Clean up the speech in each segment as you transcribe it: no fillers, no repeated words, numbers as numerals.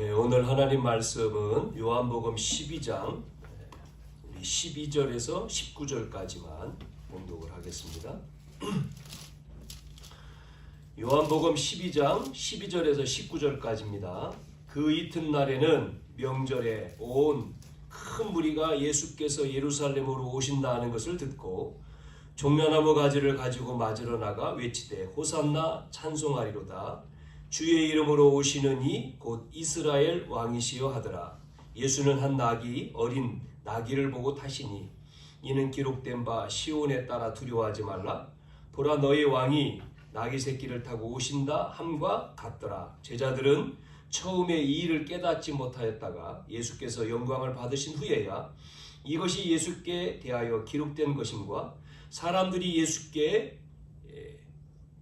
오늘 하나님 말씀은 요한복음 12장 12절에서 19절까지만 봉독을 하겠습니다. 요한복음 12장 12절에서 19절까지입니다. 그 이튿날에는 명절에 온 큰 무리가 예수께서 예루살렘으로 오신다는 것을 듣고 종려나무 가지를 가지고 맞으러 나가 외치되 호산나 찬송하리로다. 주의 이름으로 오시는 이 곧 이스라엘 왕이시여 하더라. 예수는 한 나귀 어린 나귀를 보고 타시니 이는 기록된 바 시온에 따라 두려워하지 말라. 보라 너의 왕이 나귀 새끼를 타고 오신다 함과 같더라. 제자들은 처음에 이 일을 깨닫지 못하였다가 예수께서 영광을 받으신 후에야 이것이 예수께 대하여 기록된 것임과 사람들이 예수께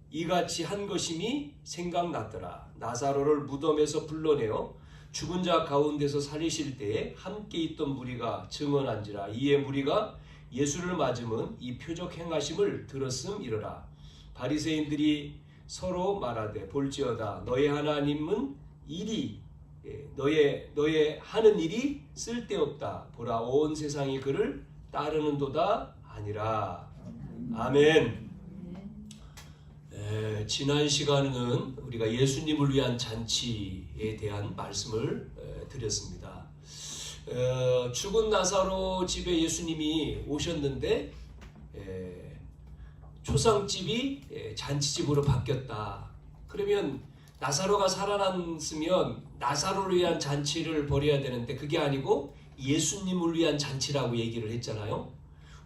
이같이 한 것임이 생각났더라. 나사로를 무덤에서 불러내어 죽은 자 가운데서 살리실 때에 함께 있던 무리가 증언한지라. 이에 무리가 예수를 맞음은 이 표적 행하심을 들었음이러라. 바리새인들이 서로 말하되 볼지어다 너의 하나님은 일이 너의 하는 일이 쓸데없다. 보라 온 세상이 그를 따르는도다 아니라. 아멘. 지난 시간은 우리가 예수님을 위한 잔치에 대한 말씀을 드렸습니다. 죽은 나사로 집에 예수님이 오셨는데 초상집이 잔치집으로 바뀌었다. 그러면 나사로가 살아났으면 나사로를 위한 잔치를 벌여야 되는데 그게 아니고 예수님을 위한 잔치라고 얘기를 했잖아요.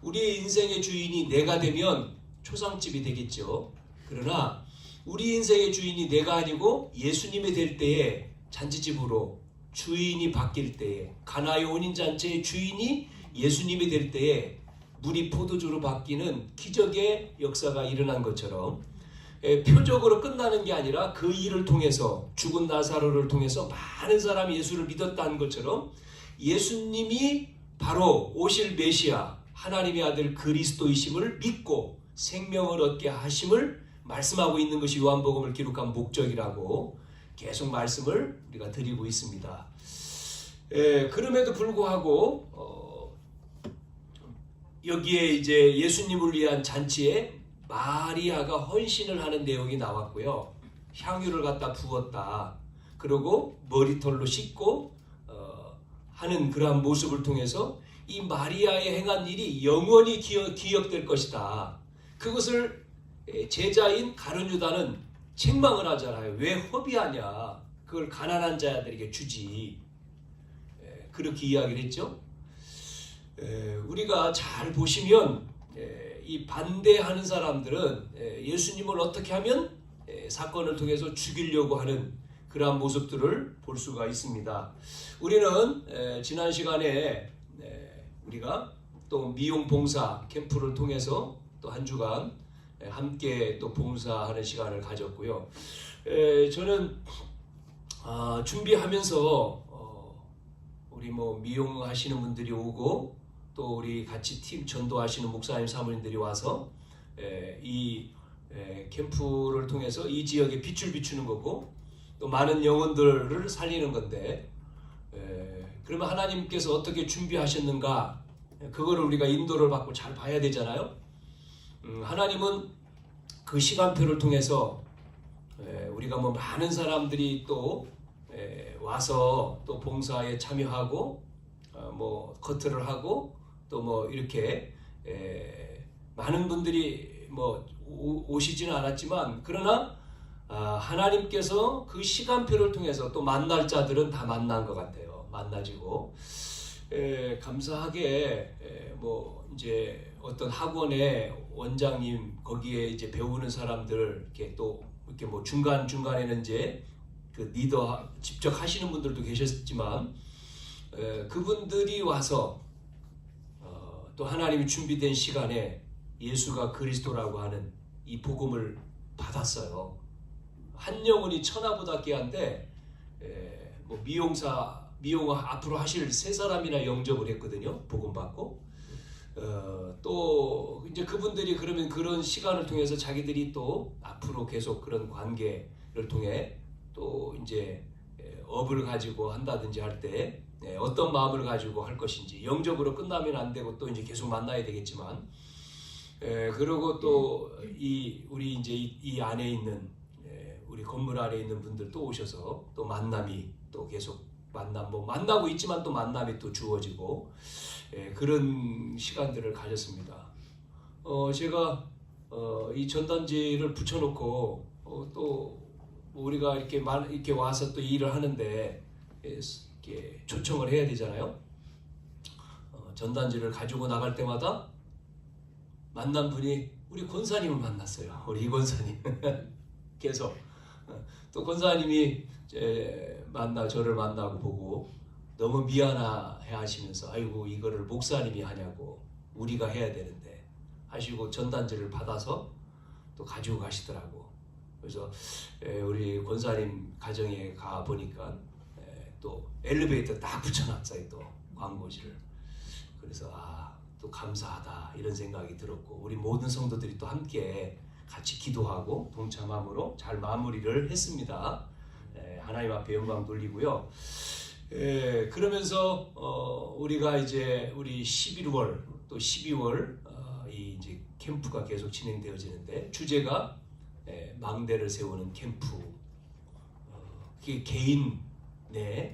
우리의 인생의 주인이 내가 되면 초상집이 되겠죠. 그러나 우리 인생의 주인이 내가 아니고 예수님이 될 때에 잔치집으로 주인이 바뀔 때에 가나의 혼인잔치의 주인이 예수님이 될 때에 물이 포도주로 바뀌는 기적의 역사가 일어난 것처럼 표적으로 끝나는 게 아니라 그 일을 통해서 죽은 나사로를 통해서 많은 사람이 예수를 믿었다는 것처럼 예수님이 바로 오실 메시아 하나님의 아들 그리스도이심을 믿고 생명을 얻게 하심을 말씀하고 있는 것이 요한복음을 기록한 목적이라고 계속 말씀을 우리가 드리고 있습니다. 그럼에도 불구하고 여기에 이제 예수님을 위한 잔치에 마리아가 헌신을 하는 내용이 나왔고요. 향유를 갖다 부었다. 그리고 머리털로 씻고 하는 그러한 모습을 통해서 이 마리아의 행한 일이 영원히 기억될 것이다. 그것을 제자인 가룟 유다는 책망을 하잖아요. 왜 허비하냐? 그걸 가난한 자들에게 주지. 그렇게 이야기를 했죠. 우리가 잘 보시면 이 반대하는 사람들은 예수님을 어떻게 하면 사건을 통해서 죽이려고 하는 그러한 모습들을 볼 수가 있습니다. 우리는 지난 시간에 우리가 또 미용 봉사 캠프를 통해서 또 한 주간 함께 또 봉사하는 시간을 가졌고요. 저는 준비하면서 우리 미용하시는 분들이 오고 또 우리 같이 팀 전도하시는 목사님 사모님들이 와서 이 캠프를 통해서 이 지역에 빛을 비추는 거고 또 많은 영혼들을 살리는 건데 그러면 하나님께서 어떻게 준비하셨는가 그거를 우리가 인도를 받고 잘 봐야 되잖아요. 하나님은 그 시간표를 통해서 우리가 많은 사람들이 또 와서 또 봉사에 참여하고 커트를 하고 또 이렇게 많은 분들이 오시지는 않았지만 그러나 하나님께서 그 시간표를 통해서 또 만날 자들은 다 만난 것 같아요. 만나지고 감사하게 이제 어떤 학원의 원장님 거기에 이제 배우는 사람들 이렇게 또 이렇게 중간 중간에는 이제 그 리더 직접 하시는 분들도 계셨지만 그분들이 와서 또 하나님이 준비된 시간에 예수가 그리스도라고 하는 이 복음을 받았어요. 한 영혼이 천하보다 귀한데 미용 앞으로 하실 세 사람이나 영접을 했거든요. 복음 받고 또 이제 그분들이 그러면 그런 시간을 통해서 자기들이 또 앞으로 계속 그런 관계를 통해 또 이제 업을 가지고 한다든지 할 때 어떤 마음을 가지고 할 것인지, 영적으로 끝나면 안 되고 또 이제 계속 만나야 되겠지만, 그리고 또 우리 이제 이 안에 있는 우리 건물 안에 있는 분들 또 오셔서 또 만남이 또 계속 만나고 있지만 또 만남이 또 주어지고, 그런 시간들을 가졌습니다. 제가 이 전단지를 붙여놓고 또 우리가 이렇게 와서 또 일을 하는데 이렇게 초청을 해야 되잖아요. 전단지를 가지고 나갈 때마다 만난 분이 우리 권사님을 만났어요. 우리 이 권사님. 계속 또 권사님이 저를 만나고 보고 너무 미안해 하시면서, 아이고 이거를 목사님이 하냐고, 우리가 해야 되는데 하시고 전단지를 받아서 또 가지고 가시더라고. 그래서 우리 권사님 가정에 가 보니까 또 엘리베이터 딱 붙여놨어요. 또 광고지를. 그래서 또 감사하다 이런 생각이 들었고, 우리 모든 성도들이 또 함께 같이 기도하고 동참함으로 잘 마무리를 했습니다. 하나님 앞에 영광 돌리고요. 그러면서 우리가 이제 우리 11월 또 12월 이 이제 캠프가 계속 진행되어지는데, 주제가 망대를 세우는 캠프. 그게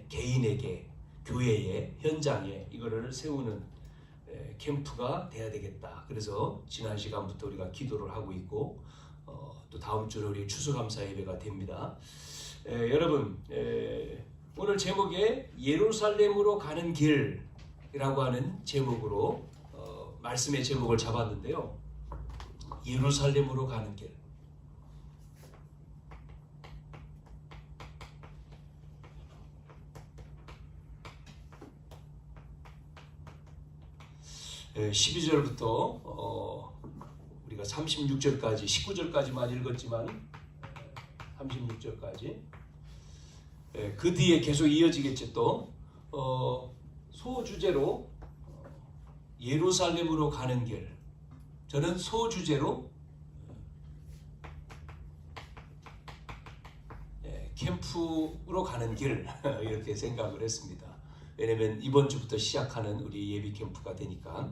개인에게, 교회에, 현장에 이거를 세우는 캠프가 돼야 되겠다. 그래서 지난 시간부터 우리가 기도를 하고 있고, 또 다음 주로 우리 추수감사 예배가 됩니다. 여러분, 오늘 제목에 예루살렘으로 가는 길이라고 하는 제목으로 말씀의 제목을 잡았는데요. 예루살렘으로 가는 길. 12절부터 우리가 36절까지, 19절까지만 읽었지만 36절까지 그 뒤에 계속 이어지겠죠. 또 소주제로 예루살렘으로 가는 길. 저는 소주제로 캠프로 가는 길 이렇게 생각을 했습니다. 왜냐면 이번 주부터 시작하는 우리 예비 캠프가 되니까.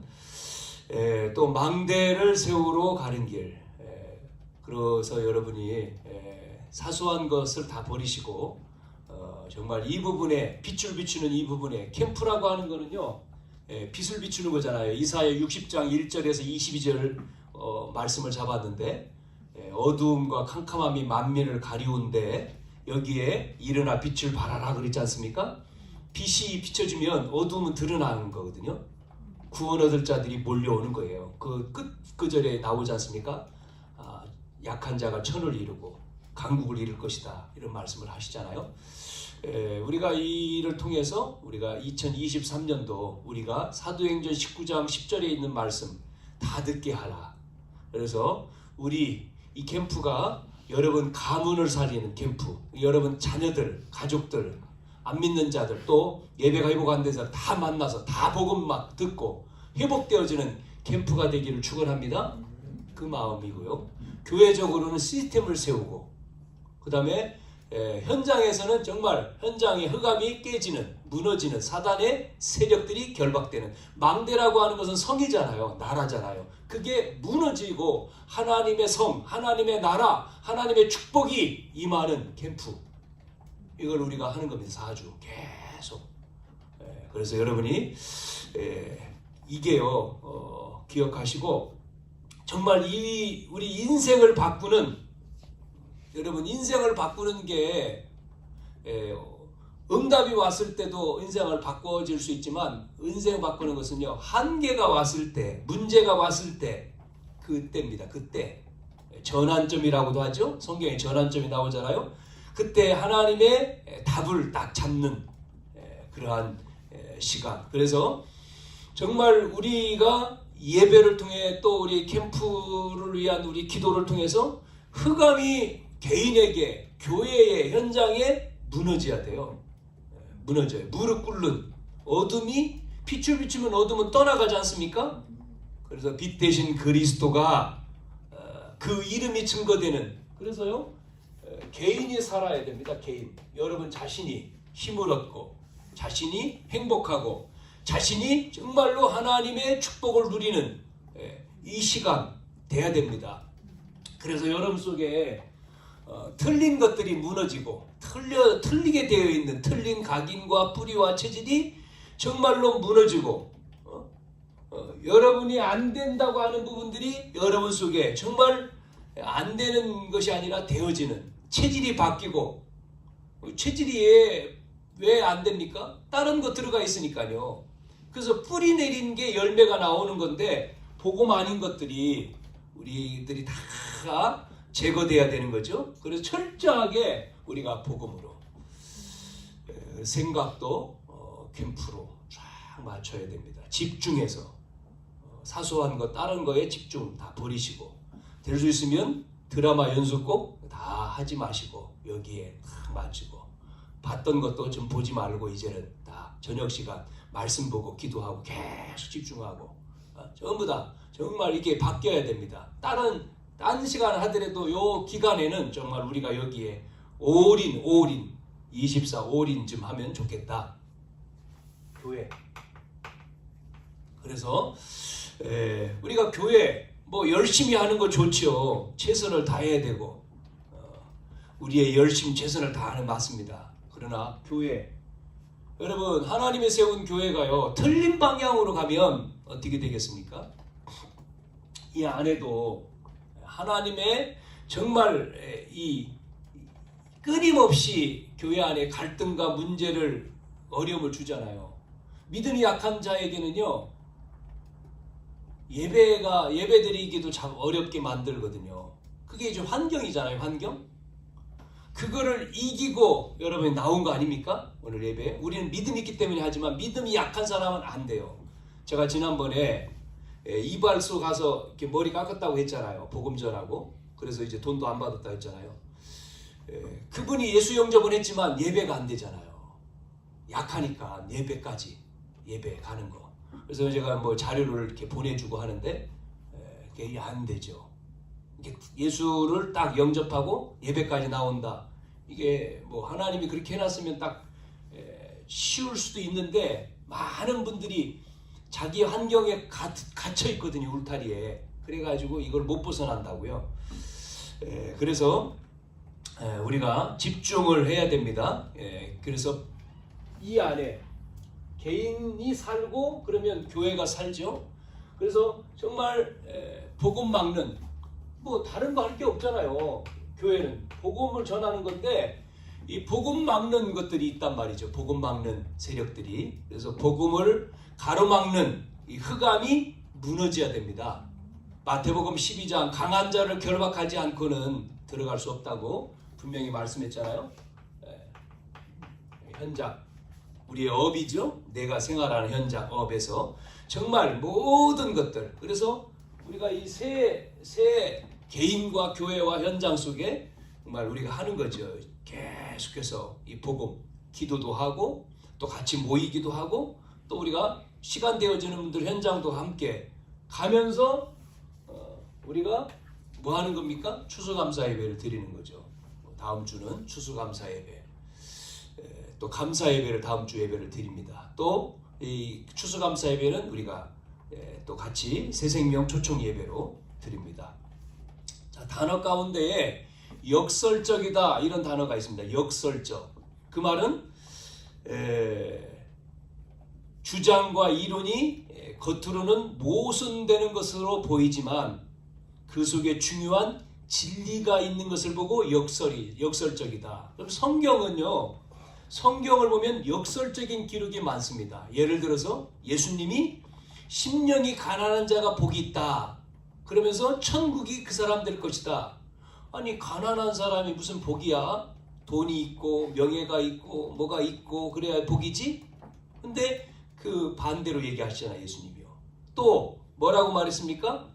또 망대를 세우러 가는 길. 그래서 여러분이 사소한 것을 다 버리시고 정말 이 부분에, 빛을 비추는 이 부분에, 캠프라고 하는 거는요, 빛을 비추는 거잖아요. 이사야 60장 1절에서 22절 말씀을 잡았는데, 어두움과 캄캄함이 만민을 가리운데 여기에 일어나 빛을 발하라 그랬지 않습니까? 빛이 비춰지면 어두움은 드러나는 거거든요. 구원 얻을 자들이 몰려오는 거예요. 그 끝절에 나오지 않습니까? 약한 자가 천을 이루고 강국을 이룰 것이다, 이런 말씀을 하시잖아요. 우리가 이를 통해서 우리가 2023년도 우리가 사도행전 19장 10절에 있는 말씀 다 듣게 하라. 그래서 우리 이 캠프가 여러분 가문을 살리는 캠프, 여러분 자녀들, 가족들, 안 믿는 자들, 또 예배가 회복 안 된 자들 다 만나서 다 복음 막 듣고 회복되어지는 캠프가 되기를 축원합니다. 그 마음이고요. 교회적으로는 시스템을 세우고, 그 다음에 현장에서는 정말 현장의 흑암이 깨지는, 무너지는 사단의 세력들이 결박되는, 망대라고 하는 것은 성이잖아요. 나라잖아요. 그게 무너지고 하나님의 성, 하나님의 나라, 하나님의 축복이 임하는 캠프. 이걸 우리가 하는 겁니다. 4주 계속. 그래서 여러분이 이게요, 기억하시고, 정말 우리 인생을 바꾸는, 여러분 인생을 바꾸는 게 응답이 왔을 때도 인생을 바꿔질 수 있지만, 인생을 바꾸는 것은요, 한계가 왔을 때, 문제가 왔을 때, 그때입니다. 그때 전환점이라고도 하죠. 성경에 전환점이 나오잖아요. 그때 하나님의 답을 딱 잡는 그러한 시간. 그래서 정말 우리가 예배를 통해, 또 우리 캠프를 위한 우리 기도를 통해서 흑암이 개인에게, 교회의 현장에 무너져야 돼요. 무너져요. 무릎 꿇는 어둠이, 빛을 비추면 어둠은 떠나가지 않습니까? 그래서 빛 대신 그리스도가 그 이름이 증거되는, 그래서요, 개인이 살아야 됩니다. 개인. 여러분 자신이 힘을 얻고 자신이 행복하고 자신이 정말로 하나님의 축복을 누리는 이 시간 돼야 됩니다. 그래서 여러분 속에 틀린 것들이 무너지고 틀리게 되어 있는 틀린 각인과 뿌리와 체질이 정말로 무너지고 여러분이 안 된다고 하는 부분들이 여러분 속에 정말 안 되는 것이 아니라 되어지는 체질이 바뀌고 체질이 왜 안 됩니까? 다른 거 들어가 있으니까요. 그래서 뿌리 내린 게 열매가 나오는 건데 복음 아닌 것들이 우리들이 다 제거돼야 되는 거죠. 그래서 철저하게 우리가 복음으로 생각도 캠프로 쫙 맞춰야 됩니다. 집중해서 사소한 것 다른 거에 집중 다 버리시고 될 수 있으면 드라마 연습곡 다 하지 마시고 여기에 다 맞추고 봤던 것도 좀 보지 말고 이제는 다 저녁 시간 말씀 보고 기도하고 계속 집중하고 전부 다 정말 이게 바뀌어야 됩니다. 딴 시간 하더라도 요 기간에는 정말 우리가 여기에 올인 24 올인쯤 하면 좋겠다. 교회. 그래서 우리가 교회 뭐 열심히 하는 거 좋죠. 최선을 다해야 되고 우리의 열심 최선을 다하는 맞습니다. 그러나 교회 여러분 하나님의 세운 교회가요 틀린 방향으로 가면 어떻게 되겠습니까? 이 안에도 하나님의 정말 이 끊임없이 교회 안에 갈등과 문제를 어려움을 주잖아요. 믿음이 약한 자에게는요 예배드리기도 참 어렵게 만들거든요. 그게 좀 환경이잖아요. 환경. 그거를 이기고 여러분이 나온 거 아닙니까? 오늘 예배. 우리는 믿음이 있기 때문에 하지만 믿음이 약한 사람은 안 돼요. 제가 지난번에 이발소 가서 이렇게 머리 깎았다고 했잖아요. 복음 전하고. 그래서 이제 돈도 안 받았다 했잖아요. 그분이 예수 영접은 했지만 예배가 안 되잖아요. 약하니까 예배 가는 거. 그래서 제가 뭐 자료를 이렇게 보내주고 하는데 그게 안 되죠. 예수를 딱 영접하고 예배까지 나온다. 이게 뭐 하나님이 그렇게 해놨으면 딱 쉬울 수도 있는데 많은 분들이 자기 환경에 갇혀 있거든요. 울타리에. 그래가지고 이걸 못 벗어난다고요. 그래서 우리가 집중을 해야 됩니다. 그래서 이 안에 개인이 살고 그러면 교회가 살죠. 그래서 정말 복음 막는 뭐 다른 거 할 게 없잖아요. 교회는 복음을 전하는 건데 이 복음 막는 것들이 있단 말이죠. 복음 막는 세력들이. 그래서 복음을 가로막는 이 흑암이 무너져야 됩니다. 마태복음 12장 강한 자를 결박하지 않고는 들어갈 수 없다고 분명히 말씀했잖아요. 현장 우리의 업이죠. 내가 생활하는 현장 업에서 정말 모든 것들. 그래서 우리가 이 새 개인과 교회와 현장 속에 정말 우리가 하는 거죠. 계속해서 이 복음 기도도 하고 또 같이 모이기도 하고 또 우리가 시간 되어지는 분들 현장도 함께 가면서 우리가 뭐 하는 겁니까? 추수감사 예배를 드리는 거죠. 다음 주는 추수감사 예배. 또 감사 예배를 다음 주 예배를 드립니다. 또 이 추수감사 예배는 우리가 또 같이 새생명 초청 예배로 드립니다. 자, 단어 가운데에 역설적이다 이런 단어가 있습니다. 역설적. 그 말은 주장과 이론이 겉으로는 모순되는 것으로 보이지만 그 속에 중요한 진리가 있는 것을 보고 역설적이다. 그럼 성경을 보면 역설적인 기록이 많습니다. 예를 들어서 예수님이 심령이 가난한 자가 복이 있다. 그러면서 천국이 그 사람 될 것이다. 아니 가난한 사람이 무슨 복이야? 돈이 있고 명예가 있고 뭐가 있고 그래야 복이지? 근데 그 반대로 얘기하시잖아요. 예수님이요. 또 뭐라고 말했습니까?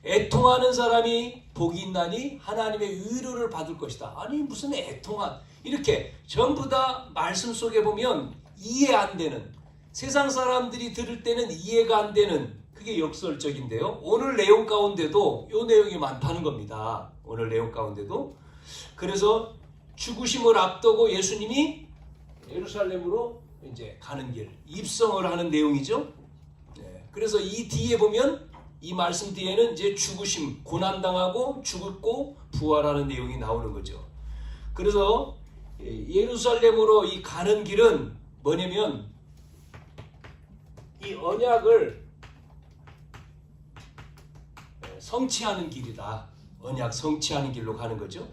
애통하는 사람이 복이 있나니 하나님의 위로를 받을 것이다. 아니 무슨 애통한 이렇게 전부 다 말씀 속에 보면 이해 안 되는 세상 사람들이 들을 때는 이해가 안 되는 그게 역설적인데요. 오늘 내용 가운데도 이 내용이 많다는 겁니다. 오늘 내용 가운데도. 그래서 죽으심을 앞두고 예수님이 예루살렘으로 이제 가는 길, 입성을 하는 내용이죠. 그래서 이 뒤에 보면 이 말씀 뒤에는 이제 죽으심, 고난당하고 죽고 부활하는 내용이 나오는 거죠. 그래서 예루살렘으로 이 가는 길은 뭐냐면 이 언약을 성취하는 길이다. 언약 성취하는 길로 가는 거죠.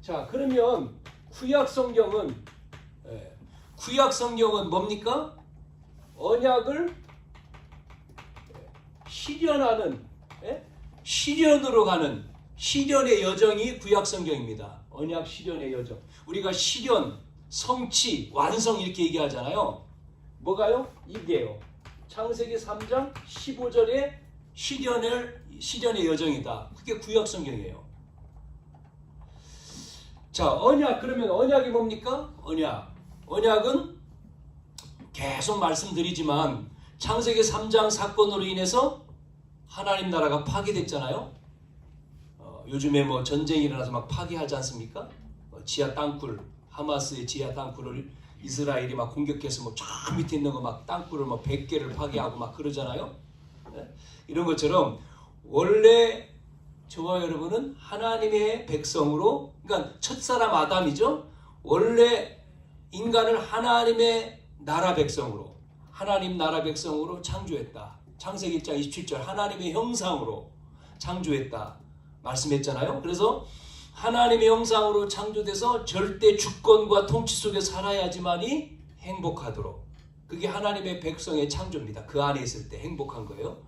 자, 그러면 구약 성경은 뭡니까? 언약을 실현하는, 실현으로 가는 실현의 여정이 구약 성경입니다. 언약 실현의 여정. 우리가 실현, 성취, 완성 이렇게 얘기하잖아요. 뭐가요? 이게요. 창세기 3장 15절에 실현의 여정이다. 그게 구약 성경이에요. 자, 언약. 그러면 언약이 뭡니까? 언약은 계속 말씀드리지만 창세기 3장 사건으로 인해서 하나님 나라가 파괴됐잖아요. 요즘에 뭐 전쟁이 일어나서 막 파괴하지 않습니까? 지하 땅굴, 하마스의 지하 땅굴을 이스라엘이 막 공격해서 뭐 저 밑에 있는 거 막 땅굴을 뭐 100개를 파괴하고 막 그러잖아요. 이런 것처럼 원래 저와 여러분은 하나님의 백성으로, 그러니까 첫사람 아담이죠. 원래 인간을 하나님의 나라 백성으로, 하나님 나라 백성으로 창조했다. 창세기 1장 27절 하나님의 형상으로 창조했다 말씀했잖아요. 그래서 하나님의 형상으로 창조돼서 절대 주권과 통치 속에 살아야지만이 행복하도록, 그게 하나님의 백성의 창조입니다. 그 안에 있을 때 행복한 거예요.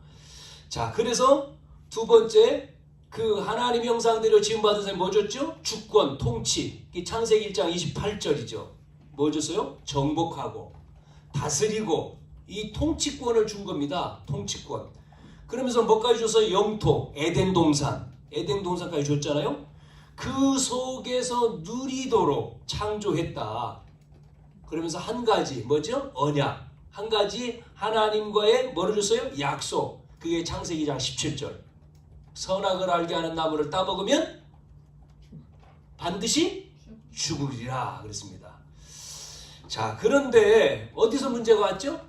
자, 그래서 두 번째, 그 하나님의 형상대로 지음받은 사람이 뭐 줬죠? 주권, 통치. 창세기 1장 28절이죠. 뭐 줬어요? 정복하고 다스리고 이 통치권을 준 겁니다. 통치권. 그러면서 뭐까지 줬어요? 영토, 에덴 동산까지 줬잖아요. 그 속에서 누리도록 창조했다. 그러면서 한 가지 뭐죠? 언약. 한 가지 하나님과의 뭐를 줬어요? 약속. 그게 창세기 2장 17절. 선악을 알게 하는 나무를 따먹으면 반드시 죽으리라 그랬습니다. 자, 그런데 어디서 문제가 왔죠?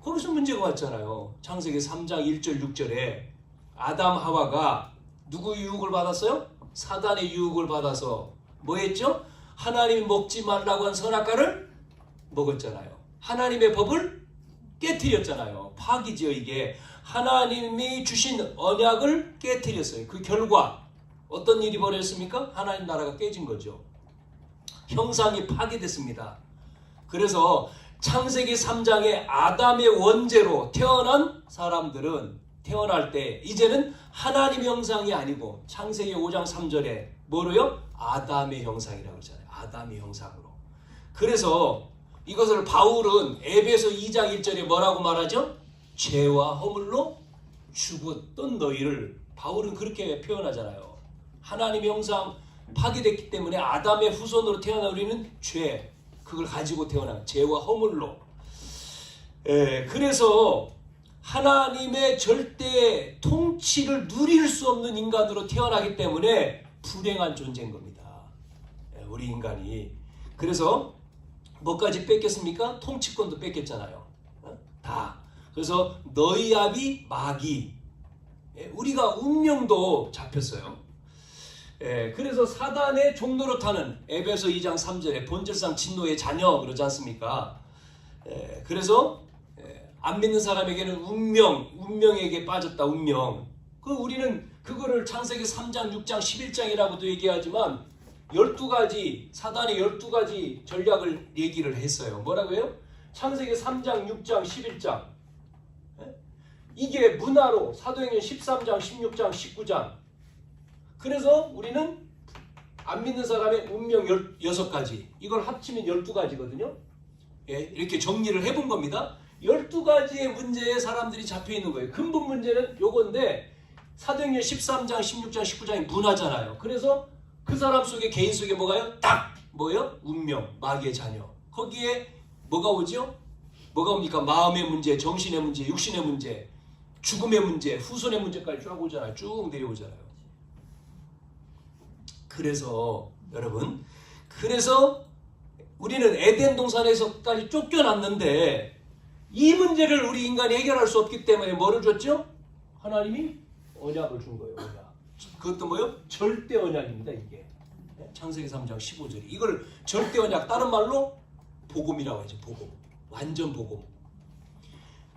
거기서 문제가 왔잖아요. 창세기 3장 1절 6절에 아담 하와가 누구의 유혹을 받았어요? 사단의 유혹을 받아서 뭐 했죠? 하나님이 먹지 말라고 한 선악과를 먹었잖아요. 하나님의 법을 깨트렸잖아요. 파기죠. 이게 하나님이 주신 언약을 깨트렸어요. 그 결과 어떤 일이 벌어졌습니까? 하나님 나라가 깨진 거죠. 형상이 파괴됐습니다. 그래서 창세기 3장의 아담의 원죄로 태어난 사람들은 태어날 때 이제는 하나님의 형상이 아니고 창세기 5장 3절에 뭐로요? 아담의 형상이라고 그러잖아요. 아담의 형상으로. 그래서 이것을 바울은 에베소 2장 1절에 뭐라고 말하죠? 죄와 허물로 죽었던 너희를, 바울은 그렇게 표현하잖아요. 하나님의 형상 파괴됐기 때문에 아담의 후손으로 태어난 우리는 죄, 그걸 가지고 태어난 죄와 허물로. 그래서 하나님의 절대 통치를 누릴 수 없는 인간으로 태어나기 때문에 불행한 존재인 겁니다. 우리 인간이. 그래서 뭐까지 뺏겼습니까? 통치권도 뺏겼잖아요. 다. 그래서 너희 아비 마귀. 우리가 운명도 잡혔어요. 그래서 사단의 종로로 타는 에베소 2장 3절에 본질상 진노의 자녀 그러지 않습니까? 그래서 안 믿는 사람에게는 운명에게 빠졌다. 운명. 우리는 그거를 창세기 3장 6장 11장이라고도 얘기하지만 12가지 사단의 12가지 전략을 얘기를 했어요. 뭐라고요? 창세기 3장 6장 11장. 이게 문화로 사도행전 13장 16장 19장. 그래서 우리는 안 믿는 사람의 운명 16가지, 이걸 합치면 12가지거든요. 이렇게 정리를 해본 겁니다. 12가지의 문제에 사람들이 잡혀있는 거예요. 근본 문제는 요건데 사도행전 13장 16장 19장이 문화잖아요. 그래서 그 사람 속에, 개인 속에 뭐가요? 딱 뭐예요? 운명, 마귀의 자녀. 거기에 뭐가 오죠? 뭐가 옵니까? 마음의 문제, 정신의 문제, 육신의 문제, 죽음의 문제, 후손의 문제까지 쫙 오잖아요. 쭉 내려오잖아요. 그래서 여러분. 그래서 우리는 에덴 동산에서까지 쫓겨났는데 이 문제를 우리 인간이 해결할 수 없기 때문에 뭐를 줬죠? 하나님이 언약을 준 거예요. 언약. 그것도 뭐요? 절대 언약입니다. 이게 창세기 3장 15절이 이걸 절대 언약, 다른 말로 복음이라고 하죠. 복음. 완전 복음.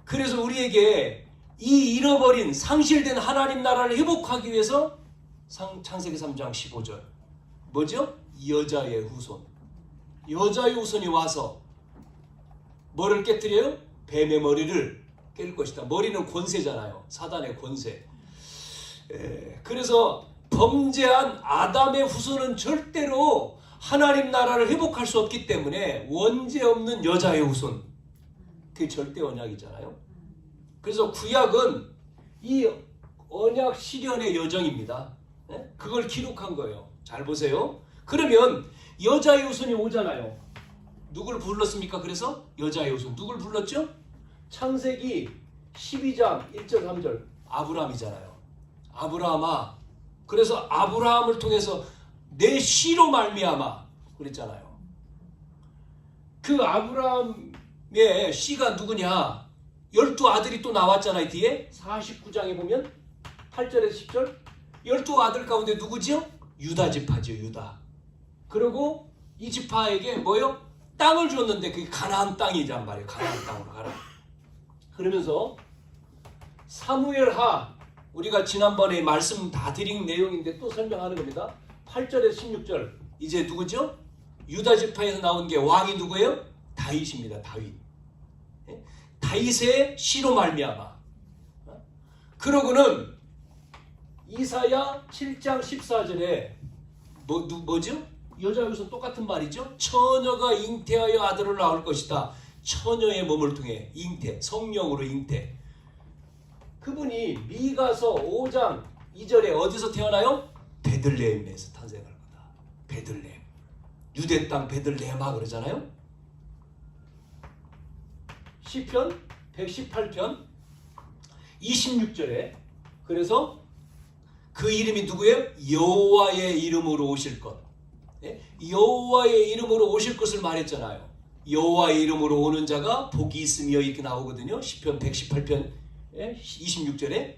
그래서 우리에게 이 잃어버린 상실된 하나님 나라를 회복하기 위해서 창세기 3장 15절 뭐죠? 여자의 후손. 여자의 후손이 와서 뭐를 깨뜨려요? 뱀의 머리를 깰 것이다. 머리는 권세잖아요. 사단의 권세. 그래서 범죄한 아담의 후손은 절대로 하나님 나라를 회복할 수 없기 때문에 원죄 없는 여자의 후손. 그게 절대 언약이잖아요. 그래서 구약은 이 언약 실현의 여정입니다. 그걸 기록한 거예요. 잘 보세요. 그러면 여자의 후손이 오잖아요. 누굴 불렀습니까? 그래서 여자의 후손. 누굴 불렀죠? 창세기 12장 1절 3절 아브라함이잖아요. 아브라함아. 그래서 아브라함을 통해서 내 씨로 말미암아 그랬잖아요. 그 아브라함의 씨가 누구냐? 12아들이 또 나왔잖아요. 뒤에 49장에 보면 8절에서 10절 12아들 가운데 누구지요? 유다 지파지요. 유다. 그리고 이 지파에게 뭐요? 땅을 줬는데 그게 가나안 땅이란 말이에요. 가나안 땅으로 가라. 그러면서 사무엘하 우리가 지난번에 말씀 다 드린 내용인데 또 설명하는 겁니다. 8절에서 16절 이제 누구죠? 유다 지파에서 나온 게 왕이 누구예요? 다윗입니다. 다윗. 다윗의 씨로 말미암아. 그러고는 이사야 7장 14절에 뭐죠? 여자여서 똑같은 말이죠. 처녀가 잉태하여 아들을 낳을 것이다. 처녀의 몸을 통해 잉태, 성령으로 잉태. 그분이 미가서 5장 2절에 어디서 태어나요? 베들레헴에서 탄생할 거다. 베들레헴. 유대 땅 베들레헴아 그러잖아요. 시편 118편 26절에 그래서 그 이름이 누구예요? 여호와의 이름으로 오실 것. 여호와의 이름으로 오실 것을 말했잖아요. 여호와의 이름으로 오는 자가 복이 있으며 이렇게 나오거든요. 시편 118편 26절에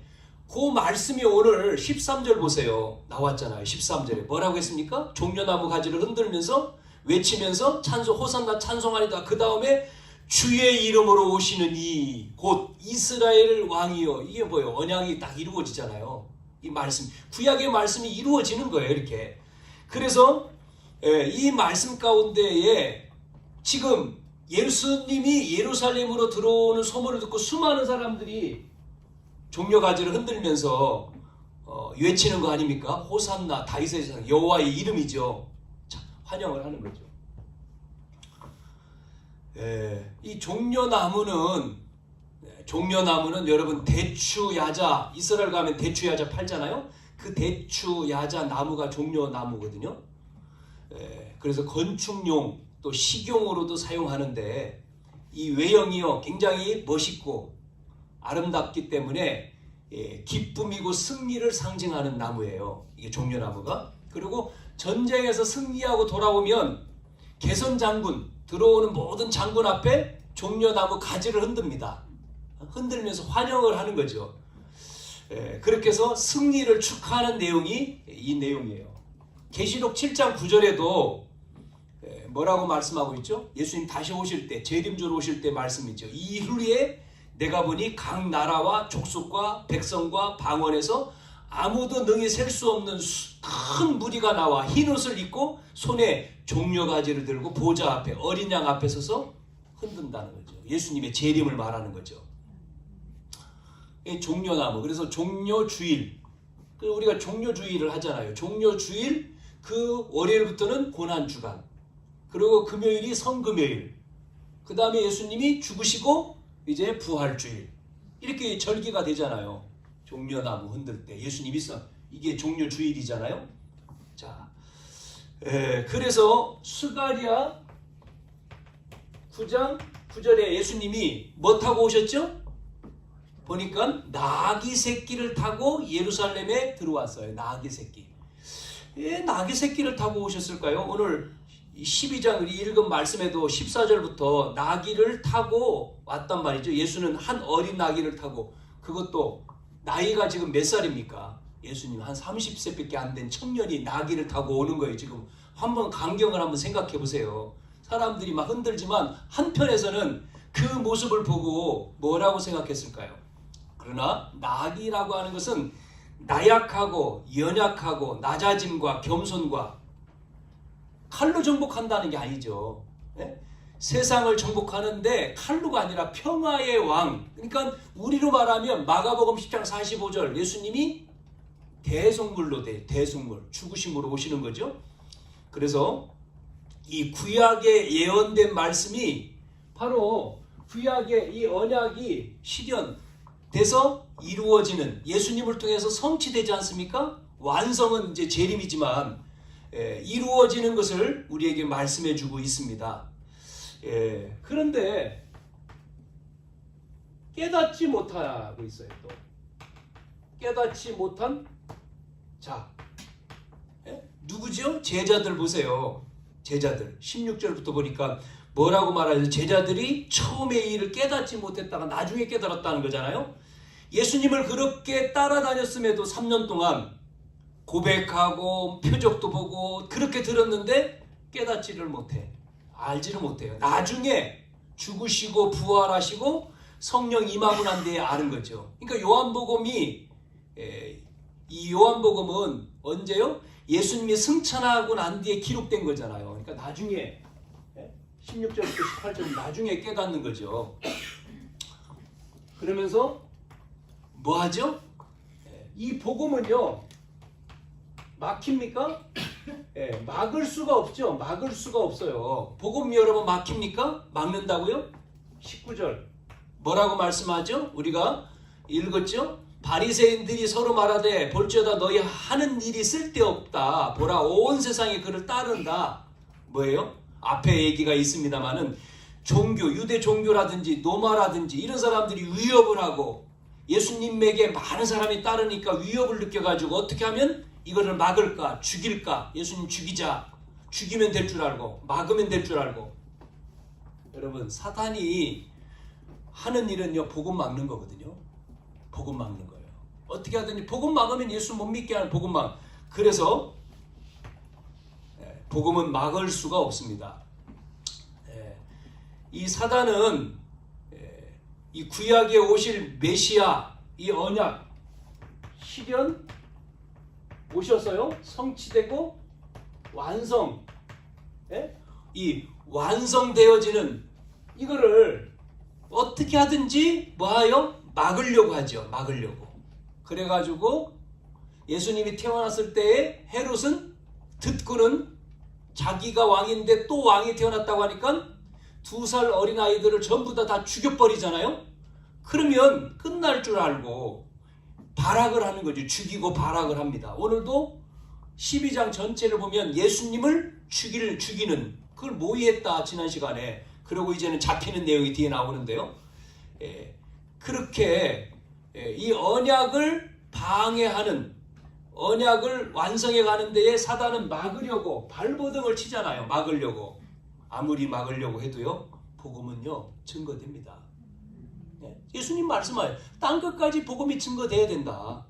그 말씀이 오늘 13절 보세요. 나왔잖아요. 13절에 뭐라고 했습니까? 종려나무 가지를 흔들면서 외치면서 찬송 호산나 찬송하리다. 그 다음에 주의 이름으로 오시는 이 곧 이스라엘 왕이요. 이게 뭐예요? 언약이 딱 이루어지잖아요. 이 말씀, 구약의 말씀이 이루어지는 거예요. 이렇게. 그래서 이 말씀 가운데에 지금 예수님이 예루살렘으로 들어오는 소문을 듣고 수많은 사람들이 종려가지를 흔들면서 외치는 거 아닙니까? 호산나 다윗의 상 여호와의 이름이죠. 자, 환영을 하는 거죠. 이 종려나무는 여러분 대추야자, 이스라엘 가면 대추야자 팔잖아요. 그 대추야자 나무가 종려나무거든요. 그래서 건축용 또 식용으로도 사용하는데 이 외형이요 굉장히 멋있고 아름답기 때문에 기쁨이고 승리를 상징하는 나무예요. 이게 종려나무가. 그리고 전쟁에서 승리하고 돌아오면 개선 장군 들어오는 모든 장군 앞에 종려나무 가지를 흔듭니다. 흔들면서 환영을 하는 거죠. 그렇게 해서 승리를 축하하는 내용이 이 내용이에요. 계시록 7장 9절에도 뭐라고 말씀하고 있죠? 예수님 다시 오실 때, 재림주로 오실 때 말씀이죠. 이후에 내가 보니 각 나라와 족속과 백성과 방언에서 아무도 능히 셀 수 없는 큰 무리가 나와 흰 옷을 입고 손에 종려가지를 들고 보좌 앞에 어린 양 앞에 서서 흔든다는 거죠. 예수님의 재림을 말하는 거죠. 종려나무. 그래서 종려주일. 우리가 종려주일을 하잖아요. 종려주일 그 월요일부터는 고난주간. 그리고 금요일이 성금요일. 그 다음에 예수님이 죽으시고 이제 부활주일. 이렇게 절기가 되잖아요. 종려나무 흔들 때 예수님이 이게 종려주일이잖아요. 자, 그래서 스가랴 9장 9절에 예수님이 뭐 타고 오셨죠? 보니까 나귀 새끼를 타고 예루살렘에 들어왔어요. 나귀 새끼. 낙이 새끼를 타고 오셨을까요? 오늘 12장 우리 읽은 말씀에도 14절부터 나귀를 타고 왔단 말이죠. 예수는 한 어린 나귀를 타고, 그것도 나이가 지금 몇 살입니까? 예수님 한 30세밖에 안 된 청년이 나귀를 타고 오는 거예요. 지금 한번 광경을 한번 생각해 보세요. 사람들이 막 흔들지만 한편에서는 그 모습을 보고 뭐라고 생각했을까요? 그러나 나귀라고 하는 것은 나약하고 연약하고 낮아짐과 겸손과 칼로 정복한다는 게 아니죠. 네? 세상을 정복하는데 칼로가 아니라 평화의 왕. 그러니까 우리로 말하면 마가복음 10장 45절 예수님이 대속물로 대속물 죽으심으로 오시는 거죠. 그래서 이 구약에 예언된 말씀이 바로 구약의 이 언약이 실현돼서 이루어지는, 예수님을 통해서 성취되지 않습니까? 완성은 이제 재림이지만 이루어지는 것을 우리에게 말씀해 주고 있습니다. 그런데 깨닫지 못하고 있어요. 또 깨닫지 못한 자, 누구죠? 제자들 보세요. 제자들 16절부터 보니까 뭐라고 말하죠? 제자들이 처음에 이 일을 깨닫지 못했다가 나중에 깨달았다는 거잖아요. 예수님을 그렇게 따라다녔음에도 3년 동안 고백하고 표적도 보고 그렇게 들었는데 깨닫지를 못해. 알지를 못해요. 나중에 죽으시고 부활하시고 성령 임하고 난 뒤에 아는 거죠. 그러니까 요한복음이, 이 요한복음은 언제요? 예수님이 승천하고 난 뒤에 기록된 거잖아요. 그러니까 나중에 16절부터 18절 나중에 깨닫는 거죠. 그러면서 뭐 하죠? 이 복음은요 막힙니까? 막을 수가 없죠. 막을 수가 없어요. 복음 여러분 막힙니까? 막는다고요? 19절 뭐라고 말씀하죠? 우리가 읽었죠? 바리새인들이 서로 말하되 볼지어다 너희 하는 일이 쓸데없다. 보라 온 세상이 그를 따른다. 뭐예요? 앞에 얘기가 있습니다만은 종교, 유대 종교라든지 노마라든지 이런 사람들이 위협을 하고 예수님에게 많은 사람이 따르니까 위협을 느껴가지고 어떻게 하면 이거를 막을까? 죽일까? 예수님 죽이자. 죽이면 될 줄 알고 막으면 될 줄 알고. 여러분 사탄이 하는 일은요 복음 막는 거거든요. 복음 막는 거예요. 어떻게 하든지 복음 막으면 예수 못 믿게 하는 복음 막. 그래서 복음은 막을 수가 없습니다. 이 사단은 이 구약에 오실 메시아, 이 언약 실현 오셨어요. 성취되고 완성. 이 완성되어지는 이거를 어떻게 하든지 뭐하여 막으려고 하죠. 막으려고. 그래가지고 예수님이 태어났을 때에 헤롯은 듣고는 자기가 왕인데 또 왕이 태어났다고 하니까 2살 어린아이들을 전부 다 죽여버리잖아요. 그러면 끝날 줄 알고 발악을 하는 거죠. 죽이고 발악을 합니다. 오늘도 12장 전체를 보면 예수님을 죽이는 그걸 모의했다 지난 시간에. 그리고 이제는 잡히는 내용이 뒤에 나오는데요. 그렇게 이 언약을 방해하는, 언약을 완성해 가는 데에 사단은 막으려고 발버둥을 치잖아요. 막으려고. 아무리 막으려고 해도요 복음은요 증거됩니다. 예수님 말씀하세요. 땅끝까지 복음이 증거돼야 된다.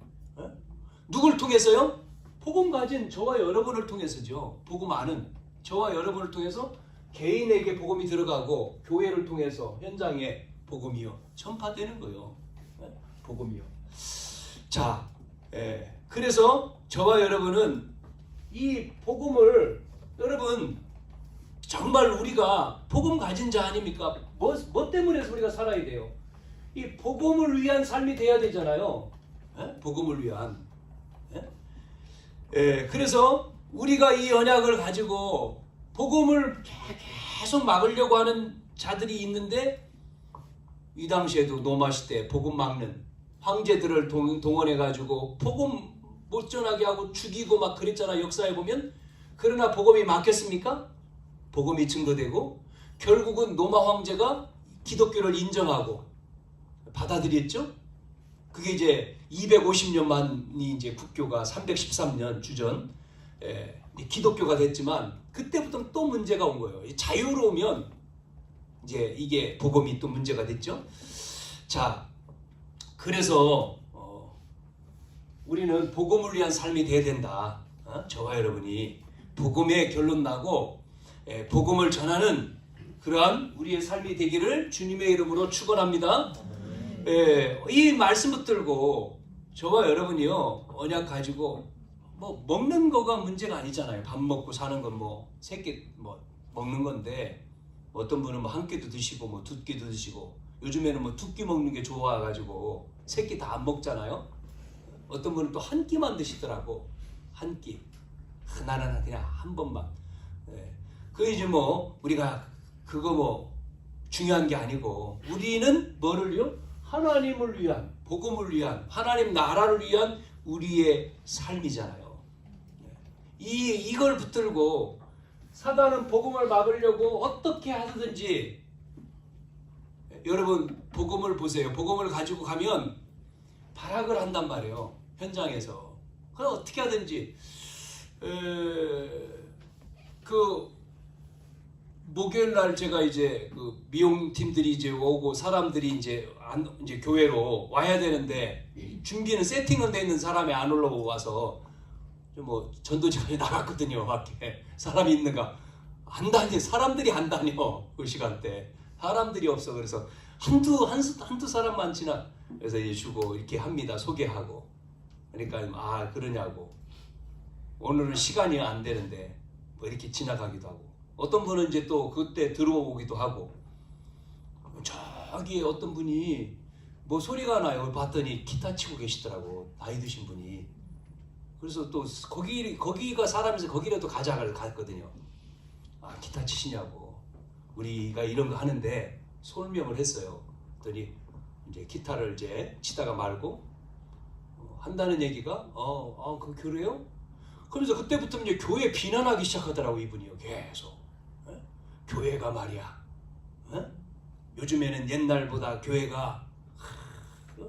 누굴 통해서요? 복음 가진 저와 여러분을 통해서죠. 복음 아는 저와 여러분을 통해서 개인에게 복음이 들어가고 교회를 통해서 현장에 복음이요 전파되는 거예요. 복음이요. 자, 그래서 저와 여러분은 이 복음을, 여러분 정말 우리가 복음 가진 자 아닙니까? 뭐 때문에 우리가 살아야 돼요? 이 복음을 위한 삶이 돼야 되잖아요. 복음을 위한. 그래서 우리가 이 언약을 가지고 복음을 계속 막으려고 하는 자들이 있는데, 이 당시에도 노마 시대 복음 막는 황제들을 동원해가지고 복음 못 전하게 하고 죽이고 막 그랬잖아. 역사에 보면. 그러나 복음이 막혔습니까? 복음이 증거되고 결국은 로마 황제가 기독교를 인정하고 받아들였죠. 그게 이제 250년 만이 이제 국교가 313년 주전 기독교가 됐지만 그때부터 또 문제가 온 거예요. 자유로우면 이제 이게 복음이 또 문제가 됐죠. 자, 그래서 우리는 복음을 위한 삶이 돼야 된다. 저와 여러분이 복음의 결론 나고 복음을 전하는 그러한 우리의 삶이 되기를 주님의 이름으로 축원합니다. 이 말씀 붙들고 저와 여러분이요 언약 가지고 뭐 먹는 거가 문제가 아니잖아요. 밥 먹고 사는 건 뭐 세 끼 뭐 먹는 건데 어떤 분은 뭐 한 끼도 드시고 뭐 두 끼도 드시고 요즘에는 뭐 두 끼 먹는 게 좋아가지고 세 끼 다 안 먹잖아요. 어떤 분은 또 한 끼만 드시더라고. 한 끼. 나는 그냥 한 번만. 그 이제 뭐 우리가 그거 뭐 중요한 게 아니고 우리는 뭐를요? 하나님을 위한 복음을 위한 하나님 나라를 위한 우리의 삶이잖아요. 이걸 붙들고 사단은 복음을 막으려고 어떻게 하든지 여러분 복음을 보세요. 복음을 가지고 가면 발악을 한단 말이에요. 현장에서. 그럼 어떻게 하든지 그 목요일 날 제가 이제 그 미용팀들이 이제 오고 사람들이 이제 교회로 와야 되는데 준비는 세팅은 돼 있는 사람이 안 올라와서 뭐 전도지간에 나갔거든요. 밖에 사람이 있는가 안 다녀. 사람들이 안 다녀. 그 시간대 사람들이 없어. 그래서 한두 사람만 지나. 그래서 이제 주고 이렇게 합니다. 소개하고. 그러니까 그러냐고. 오늘은 시간이 안 되는데 뭐 이렇게 지나가기도 하고. 어떤 분은 이제 또 그때 들어오기도 하고. 저기 어떤 분이 뭐 소리가 나요. 봤더니 기타 치고 계시더라고. 나이 드신 분이. 그래서 또 거기가 사람에서 거기라도 가자고 갔거든요. 기타 치시냐고. 우리가 이런 거 하는데 설명을 했어요. 그랬더니 이제 기타를 이제 치다가 말고 한다는 얘기가 그래요? 그래서 그때부터 이제 교회 비난하기 시작하더라고 이분이요. 계속. 교회가 말이야. 요즘에는 옛날보다 교회가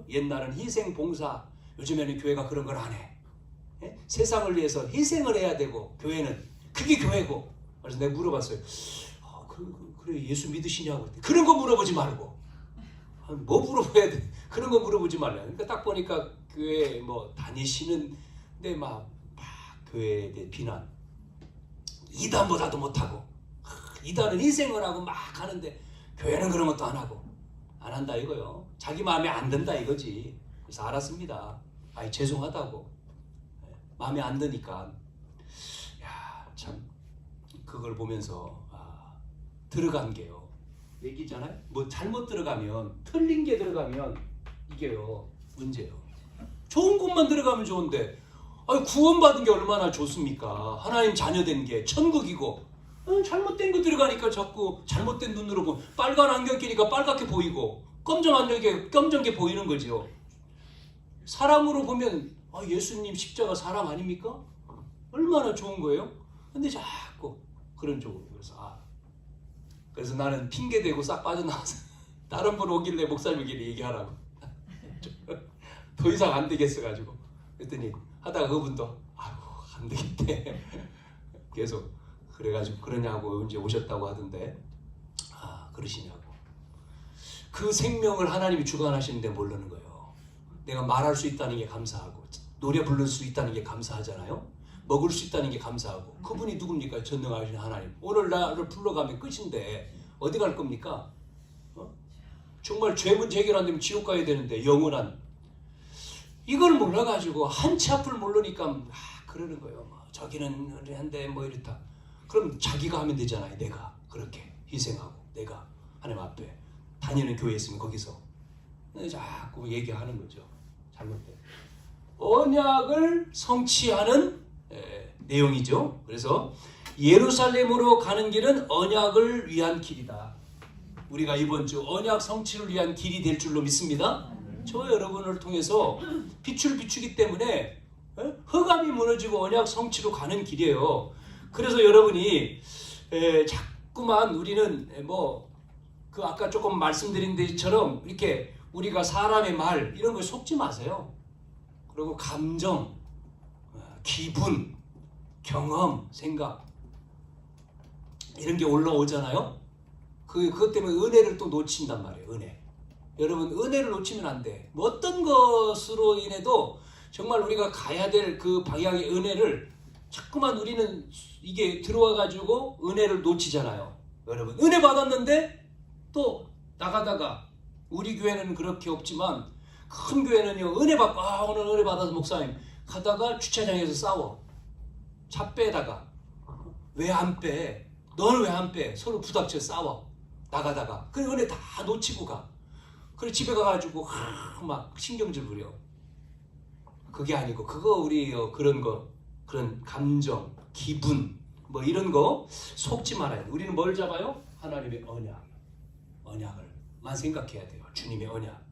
옛날은 희생 봉사, 요즘에는 교회가 그런 걸 안 해. 세상을 위해서 희생을 해야 되고 교회는 그게 교회고. 그래서 내가 물어봤어요. 그래 예수 믿으시냐고. 그런 거 물어보지 말고. 뭐 물어봐야 돼? 그런 거 물어보지 말라. 그러니까 딱 보니까 교회 뭐 다니시는데 막 교회에 대해 비난. 이단보다도 못하고. 이단은 희생을 하고 막 하는데 교회는 그런 것도 안 하고. 안 한다 이거요. 자기 마음에 안 든다 이거지. 그래서 알았습니다. 죄송하다고. 마음에 안 드니까. 참 그걸 보면서 들어간 게요. 얘기잖아요. 뭐 잘못 들어가면 틀린 게 들어가면 이게요 문제예요. 좋은 곳만 들어가면 좋은데 구원받은 게 얼마나 좋습니까? 하나님 자녀된 게 천국이고 잘못된 거 들어가니까 자꾸 잘못된 눈으로 보면 빨간 안경 끼니까 빨갛게 보이고 검정게 보이는 거죠. 사랑으로 보면 예수님 십자가 사랑 아닙니까? 얼마나 좋은 거예요? 근데 자꾸 그런 쪽으로. 그래서 나는 핑계대고 싹 빠져나와서 다른 분 오길래 목사님에게 얘기하라고. 더 이상 안 되겠어가지고. 그랬더니 하다가 그분도 안 되겠대. 계속 그래가지고 그러냐고 이제 오셨다고 하던데. 그러시냐고. 그 생명을 하나님이 주관하시는데 모르는 거예요. 내가 말할 수 있다는 게 감사하고 노래 부를 수 있다는 게 감사하잖아요. 먹을 수 있다는 게 감사하고. 그분이 누굽니까? 전능하신 하나님. 오늘 나를 불러가면 끝인데 어디 갈 겁니까? 정말 죄 문제 해결 안 되면 지옥 가야 되는데 영원한. 이걸 몰라가지고 한치 앞을 모르니까 그러는 거예요. 저기는 한데 뭐 이렇다. 그럼 자기가 하면 되잖아요. 내가 그렇게 희생하고 내가 하나님 앞에 다니는 교회 있으면 거기서 자꾸 얘기하는 거죠. 잘못된 언약을 성취하는 내용이죠. 그래서 예루살렘으로 가는 길은 언약을 위한 길이다. 우리가 이번 주 언약 성취를 위한 길이 될 줄로 믿습니다. 저 여러분을 통해서 빛을 비추기 때문에 흑암이 무너지고 언약 성취로 가는 길이에요. 그래서 여러분이 자꾸만 우리는 그 아까 조금 말씀드린 데처럼 이렇게 우리가 사람의 말 이런 거에 속지 마세요. 그리고 감정, 기분 경험, 생각 이런 게 올라오잖아요. 그것 때문에 은혜를 또 놓친단 말이에요. 은혜. 여러분 은혜를 놓치면 안 돼. 뭐 어떤 것으로 인해도 정말 우리가 가야 될 그 방향의 은혜를 자꾸만 우리는 이게 들어와 가지고 은혜를 놓치잖아요. 여러분 은혜 받았는데 또 나가다가 우리 교회는 그렇게 없지만 큰 교회는요 은혜 받고 오늘 은혜 받아서 목사님 가다가 주차장에서 싸워. 차 빼다가 왜 안 빼? 너는 왜 안 빼? 서로 부닥쳐 싸워. 나가다가 그 은혜 다 놓치고 가. 그래 집에 가가지고 막 신경질 부려. 그게 아니고 그거 우리 그런 거 그런 감정, 기분 뭐 이런 거 속지 말아야 돼. 우리는 뭘 잡아요? 하나님의 언약을만 생각해야 돼요. 주님의 언약.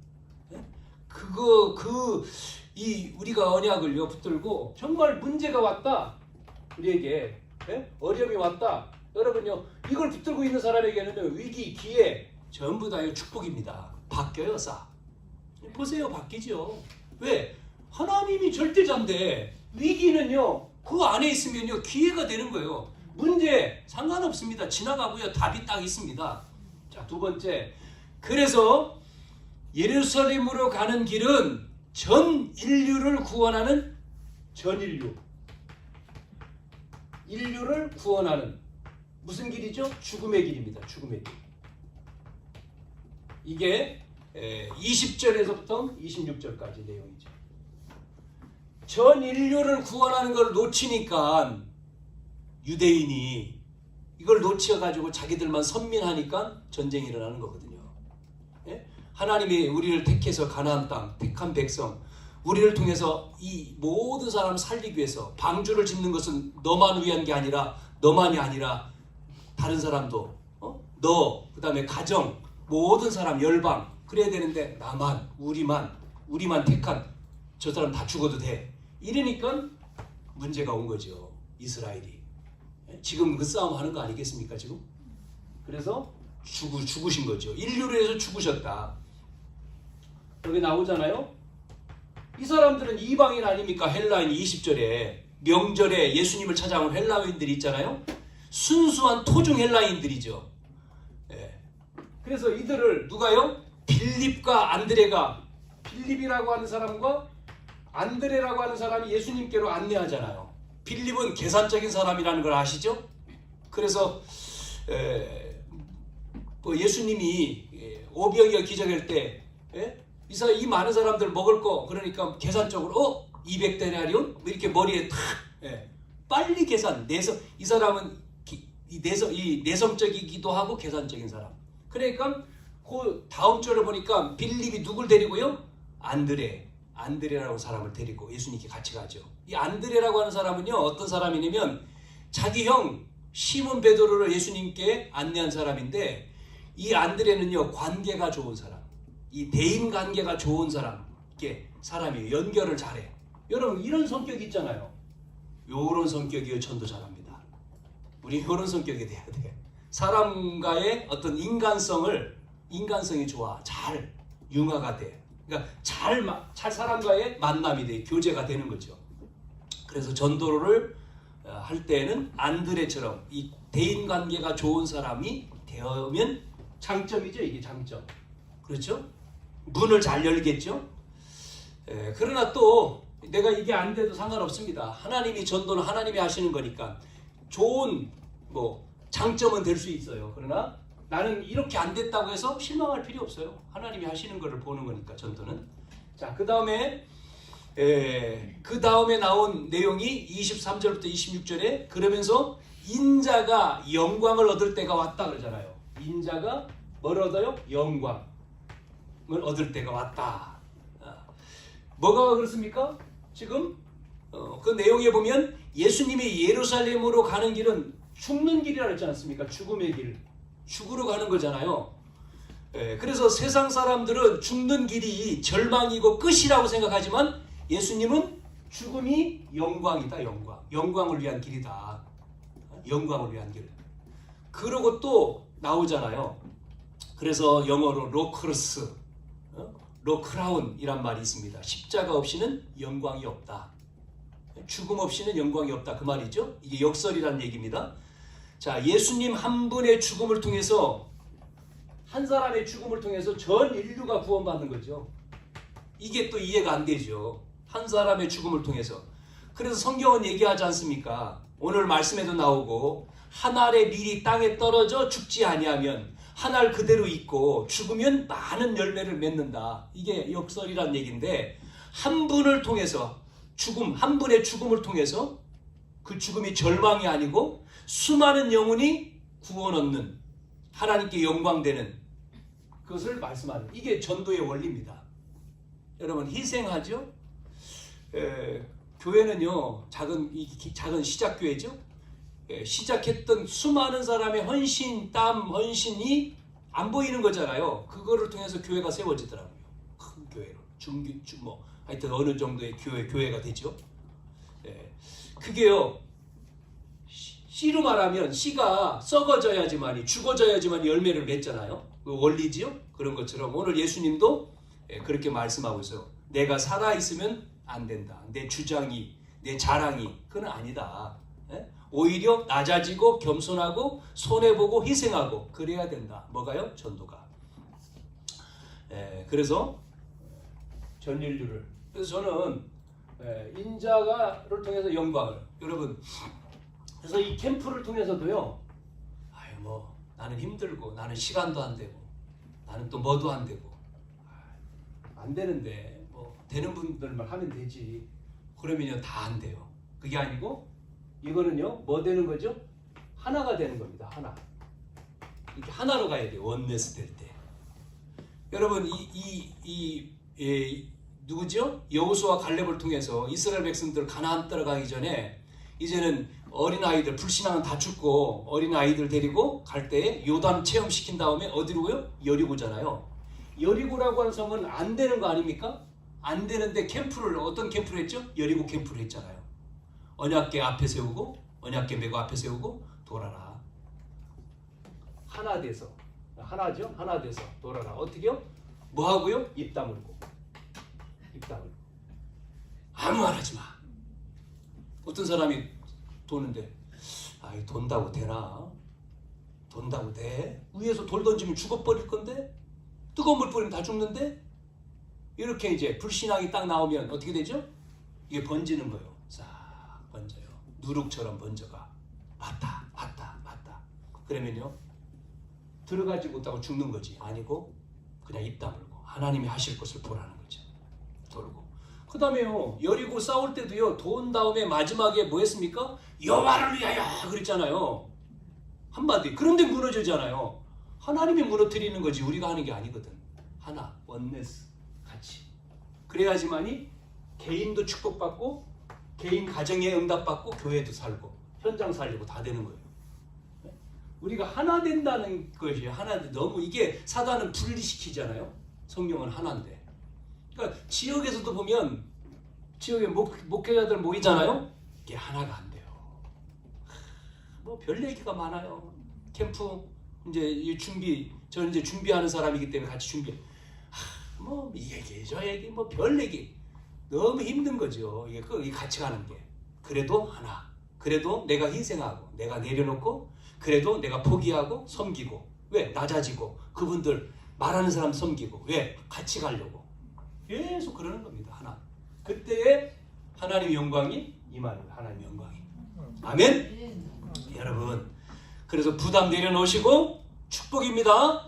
우리가 언약을요 붙들고 정말 문제가 왔다. 우리에게 어려움이 왔다. 여러분요 이걸 붙들고 있는 사람에게는 위기, 기회 전부 다 축복입니다. 바뀌어요, 싹. 보세요, 바뀌죠. 왜? 하나님이 절대자인데 위기는요 그 안에 있으면요 기회가 되는 거예요. 문제 상관없습니다. 지나가고요 답이 딱 있습니다. 자, 두 번째, 그래서 예루살렘으로 가는 길은 전 인류를 구원하는 인류를 구원하는 무슨 길이죠? 죽음의 길입니다. 죽음의 길. 이게 20절에서부터 26절까지 내용이죠. 전 인류를 구원하는 걸 놓치니까 유대인이 이걸 놓쳐가지고 자기들만 선민하니까 전쟁이 일어나는 거거든요. 하나님이 우리를 택해서 가나안 땅, 택한 백성, 우리를 통해서 이 모든 사람을 살리기 위해서 방주를 짓는 것은 너만 위한 게 아니라 너만이 아니라 다른 사람도 너, 그 다음에 가정, 모든 사람 열방 그래야 되는데 나만, 우리만 택한 저 사람 다 죽어도 돼. 이러니까 문제가 온 거죠. 이스라엘이. 지금 그 싸움 하는 거 아니겠습니까 지금? 그래서 죽으신 거죠. 인류를 위해서 죽으셨다. 여기 나오잖아요. 이 사람들은 이방인 아닙니까? 헬라인 20절에 명절에 예수님을 찾아온 헬라인들이 있잖아요. 순수한 토종 헬라인들이죠. 그래서 이들을 누가요? 빌립과 안드레가, 빌립이라고 하는 사람과 안드레라고 하는 사람이 예수님께로 안내하잖아요. 빌립은 계산적인 사람이라는 걸 아시죠? 그래서 예수님이 오병이어 기적할 때 이 많은 사람들 먹을 거 그러니까 계산적으로 200데나리온 이렇게 머리에 탁 빨리 계산 이 사람은 이 내성적이기도 하고 계산적인 사람. 그러니까 그 다음 절을 보니까 빌립이 누굴 데리고요? 안드레라고 사람을 데리고 예수님께 같이 가죠. 이 안드레라고 하는 사람은요 어떤 사람이냐면 자기 형 시몬 베드로를 예수님께 안내한 사람인데 이 안드레는요 관계가 좋은 사람, 이 대인 관계가 좋은 사람이에요. 연결을 잘해. 여러분 이런 성격이 있잖아요. 요런 성격이요 전도 잘합니다. 우리 이런 성격이 돼야 돼. 사람과의 어떤 인간성이 좋아. 잘 융화가 돼. 그러니까 잘 사람과의 만남이 돼. 교제가 되는 거죠. 그래서 전도를 할 때는 안드레처럼 이 대인관계가 좋은 사람이 되면 장점이죠. 이게 장점. 그렇죠? 문을 잘 열겠죠. 그러나 또 내가 이게 안 돼도 상관없습니다. 하나님이 전도는 하나님이 하시는 거니까 좋은 장점은 될 수 있어요. 그러나 나는 이렇게 안 됐다고 해서 실망할 필요 없어요. 하나님이 하시는 것을 보는 거니까 전도는. 자, 그 다음에 나온 내용이 23절부터 26절에 그러면서 인자가 영광을 얻을 때가 왔다 그러잖아요. 인자가 뭘 얻어요? 영광을 얻을 때가 왔다. 뭐가 그렇습니까? 지금 그 내용에 보면 예수님이 예루살렘으로 가는 길은 죽는 길이라 그랬지 않습니까? 죽음의 길. 죽으러 가는 거잖아요. 그래서 세상 사람들은 죽는 길이 절망이고 끝이라고 생각하지만 예수님은 죽음이 영광이다. 영광을 위한 길이다. 영광을 위한 길. 그러고 또 나오잖아요. 그래서 영어로 로크로스, 로크라운이란 말이 있습니다. 십자가 없이는 영광이 없다. 죽음 없이는 영광이 없다 그 말이죠. 이게 역설이라는 얘기입니다. 자, 예수님 한 분의 죽음을 통해서, 한 사람의 죽음을 통해서 전 인류가 구원받는 거죠. 이게 또 이해가 안 되죠. 한 사람의 죽음을 통해서. 그래서 성경은 얘기하지 않습니까? 오늘 말씀에도 나오고 한 알의 밀이 땅에 떨어져 죽지 아니하면 한 알 그대로 있고 죽으면 많은 열매를 맺는다. 이게 역설이란 얘기인데, 한 분을 통해서 한 분의 죽음을 통해서 그 죽음이 절망이 아니고 수많은 영혼이 구원 얻는, 하나님께 영광되는 그것을 말씀하는, 이게 전도의 원리입니다. 여러분, 희생하죠? 교회는요, 작은 시작교회죠? 시작했던 수많은 사람의 헌신, 땀, 헌신이 안 보이는 거잖아요. 그거를 통해서 교회가 세워지더라고요. 큰 교회로. 하여튼 어느 정도의 교회가 되죠. 그게요, 씨로 말하면 씨가 썩어져야지만이, 죽어져야지만 열매를 맺잖아요. 그 원리지요? 그런 것처럼 오늘 예수님도 그렇게 말씀하고 있어요. 내가 살아있으면 안 된다. 내 주장이, 내 자랑이, 그건 아니다. 오히려 낮아지고 겸손하고 손해보고 희생하고 그래야 된다. 뭐가요? 전도가. 그래서 전 인류를, 그래서 저는 인자가를 통해서 영광을, 여러분, 그래서 이 캠프를 통해서도요, 나는 힘들고 나는 시간도 안 되고 나는 또 뭐도 안 되고 안 되는데 되는 분들만 하면 되지. 그러면요 다 안 돼요. 그게 아니고 이거는요 뭐 되는 거죠? 하나가 되는 겁니다. 하나. 이렇게 하나로 가야 돼요. 원네스 될 때. 여러분, 누구죠? 여호수아 갈렙을 통해서 이스라엘 백성들 가나안 들어가기 전에 이제는 어린아이들, 불신앙은 다 죽고 어린아이들 데리고 갈 때 요단 체험시킨 다음에 어디로요? 여리고잖아요. 여리고라고 하는 성은 안 되는 거 아닙니까? 안 되는데 캠프를, 어떤 캠프를 했죠? 여리고 캠프를 했잖아요. 언약궤 앞에 세우고, 언약궤 메고 앞에 세우고 돌아라. 하나 돼서, 하나죠? 하나 돼서 돌아라. 어떻게요? 뭐 하고요? 입 다물고. 입 다물고. 아무 말 하지 마. 어떤 사람이 도는데, 돈다고 되나? 돈다고 돼? 위에서 돌 던지면 죽어버릴 건데? 뜨거운 물 뿌리면 다 죽는데? 이렇게 이제 불신앙이 딱 나오면 어떻게 되죠? 이게 번지는 거예요. 싹 번져요. 누룩처럼 번져가. 맞다. 그러면요, 들어가지 못하고 죽는 거지. 아니고 그냥 입 다물고 하나님이 하실 것을 보라는 거죠. 돌고. 그 다음에요, 여리고 싸울 때도요, 돈 다음에 마지막에 뭐 했습니까? 여호와를 위하여 그랬잖아요. 한마디. 그런데 무너지잖아요. 하나님이 무너뜨리는 거지 우리가 하는 게 아니거든. 하나, 원네스, 같이. 그래야지만이 개인도 축복받고 개인 가정에 응답받고 교회도 살고 현장 살리고 다 되는 거예요. 우리가 하나 된다는 것이, 하나, 너무 이게 사단은 분리시키잖아요. 성령은 하나인데. 그러니까 지역에서도 보면 지역에 목회자들 모이잖아요. 이게 하나가 안 돼요. 별 얘기가 많아요. 캠프 이제 저는 이제 준비하는 사람이기 때문에 같이 이 얘기 저 얘기 별 얘기 너무 힘든 거죠. 이게 같이 가는 게. 그래도 하나. 그래도 내가 희생하고 내가 내려놓고 그래도 내가 포기하고 섬기고, 왜? 낮아지고 그분들 말하는 사람 섬기고, 왜? 같이 가려고 계속 그러는 겁니다. 하나. 그때에 하나님의 영광이 임하는 거예요. 하나님의 영광이. 아멘. 여러분, 그래서 부담 내려놓으시고 축복입니다.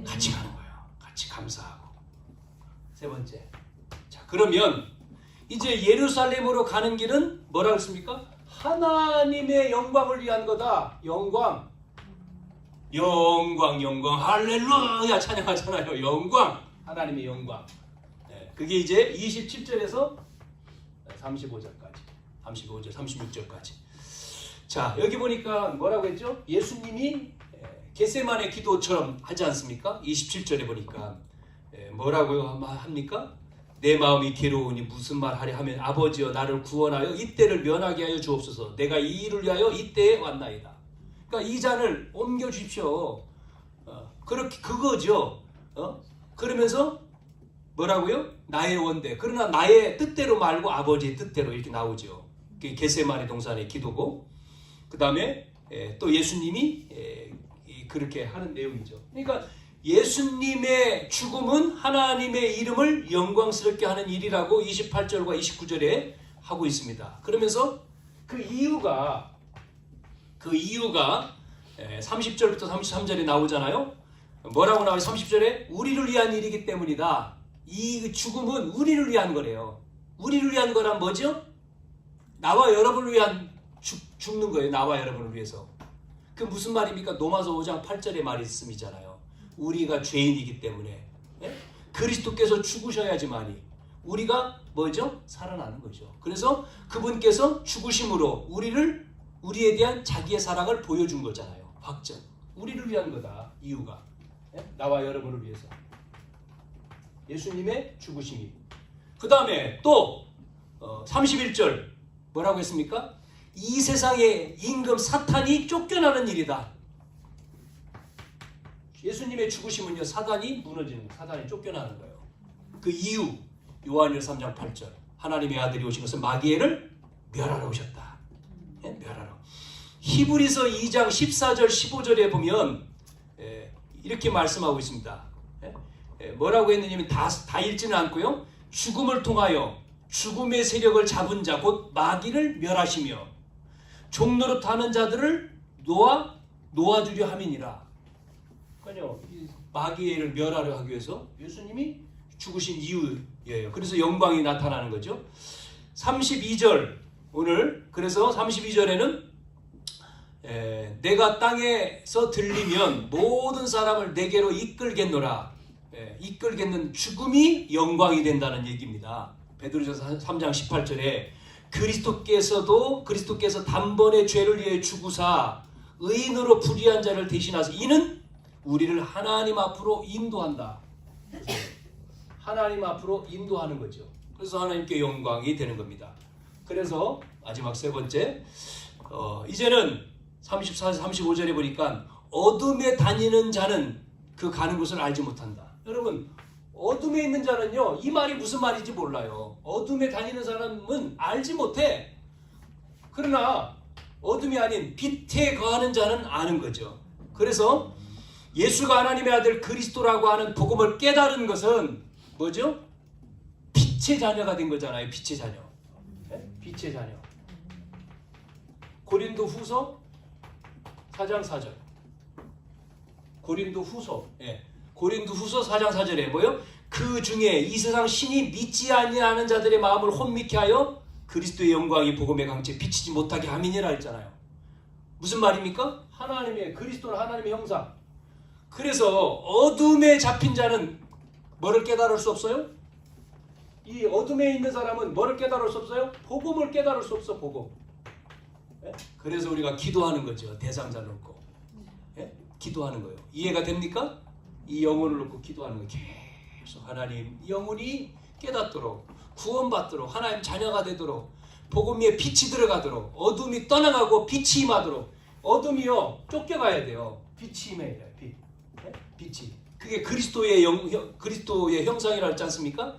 같이 가는 거예요. 같이 감사하고. 세 번째. 자, 그러면 이제 예루살렘으로 가는 길은 뭐라고 했습니까? 하나님의 영광을 위한 거다. 영광, 할렐루야 찬양하잖아요. 영광, 하나님의 영광. 그게 이제 27절에서 35절까지, 36절까지. 자, 여기 보니까 뭐라고 했죠? 예수님이 겟세마네 기도처럼 하지 않습니까? 27절에 보니까 뭐라고 합니까? 내 마음이 괴로우니 무슨 말 하려 하면 아버지여 나를 구원하여 이때를 면하게 하여 주옵소서. 내가 이 일을 위하여 이때에 왔나이다. 그러니까 이 잔을 옮겨 주십시오. 그렇게 그거죠. 그러면서 뭐라고요? 나의 원대. 그러나 나의 뜻대로 말고 아버지의 뜻대로 이렇게 나오죠. 그게 겟세마네 동산의 기도고, 그 다음에 또 예수님이 그렇게 하는 내용이죠. 그러니까 예수님의 죽음은 하나님의 이름을 영광스럽게 하는 일이라고 28절과 29절에 하고 있습니다. 그러면서 그 이유가 30절부터 33절에 나오잖아요. 뭐라고 나와요? 30절에 우리를 위한 일이기 때문이다. 이 죽음은 우리를 위한 거래요. 우리를 위한 거란 뭐죠? 나와 여러분을 위한 죽는 거예요. 나와 여러분을 위해서. 그 무슨 말입니까? 로마서 5장 8절의 말씀이잖아요. 우리가 죄인이기 때문에 그리스도께서 죽으셔야지만이 우리가 뭐죠? 살아나는 거죠. 그래서 그분께서 죽으심으로 우리에 대한 자기의 사랑을 보여준 거잖아요. 확정. 우리를 위한 거다. 이유가. 나와 여러분을 위해서. 예수님의 죽으심이. 그 다음에 또 31절 뭐라고 했습니까? 이 세상의 임금 사탄이 쫓겨나는 일이다. 예수님의 죽으심은요, 사단이 무너지는 거예요. 사단이 쫓겨나는 거예요. 그 이유 요한일서 3장 8절 하나님의 아들이 오신 것은 마귀를 멸하러 오셨다. 멸하러. 히브리서 2장 14절 15절에 보면 이렇게 말씀하고 있습니다. 뭐라고 했느냐면 다 읽지는 않고요. 죽음을 통하여 죽음의 세력을 잡은 자 곧 마귀를 멸하시며 종노릇 하는 자들을 놓아주려 함이니라. 그러니까요, 마귀를 멸하려 하기 위해서 예수님이 죽으신 이유예요. 그래서 영광이 나타나는 거죠. 32절 오늘 그래서 32절에는 내가 땅에서 들리면 모든 사람을 내게로 이끌겠노라. 이끌겠는 죽음이 영광이 된다는 얘기입니다. 베드로전서 3장 18절에 그리스도께서 단번에 죄를 위해 죽으사 의인으로 불의한 자를 대신하사 이는 우리를 하나님 앞으로 인도한다. 하나님 앞으로 인도하는 거죠. 그래서 하나님께 영광이 되는 겁니다. 그래서 마지막 세 번째 이제는 34, 35절에 보니까 어둠에 다니는 자는 그 가는 곳을 알지 못한다. 여러분 어둠에 있는 자는요, 이 말이 무슨 말인지 몰라요. 어둠에 다니는 사람은 알지 못해. 그러나 어둠이 아닌 빛에 거하는 자는 아는 거죠. 그래서 예수가 하나님의 아들 그리스도라고 하는 복음을 깨달은 것은 뭐죠? 빛의 자녀가 된 거잖아요. 빛의 자녀. 빛의 자녀. 고린도 후서 4장 4절. 고린도 후서 4장 4절에 뭐요? 그 중에 이 세상 신이 믿지 아니하는 자들의 마음을 혼미케 하여 그리스도의 영광이 복음의 강체에 비치지 못하게 함이니라 했잖아요. 무슨 말입니까? 그리스도는 하나님의 형상. 그래서 어둠에 잡힌 자는 뭐를 깨달을 수 없어요? 이 어둠에 있는 사람은 뭐를 깨달을 수 없어요? 복음을 깨달을 수 없어. 복음. 그래서 우리가 기도하는 거죠. 대상자 놓고 기도하는 거예요. 이해가 됩니까? 이 영혼을 놓고 기도하는 거예요. 계속 하나님 영혼이 깨닫도록 구원받도록 하나님 자녀가 되도록 복음의 빛이 들어가도록 어둠이 떠나가고 빛이 임하도록. 어둠이요 쫓겨가야 돼요. 빛이 임해야 돼요. 빛이. 그게 그리스도의 형상이라 했지 않습니까?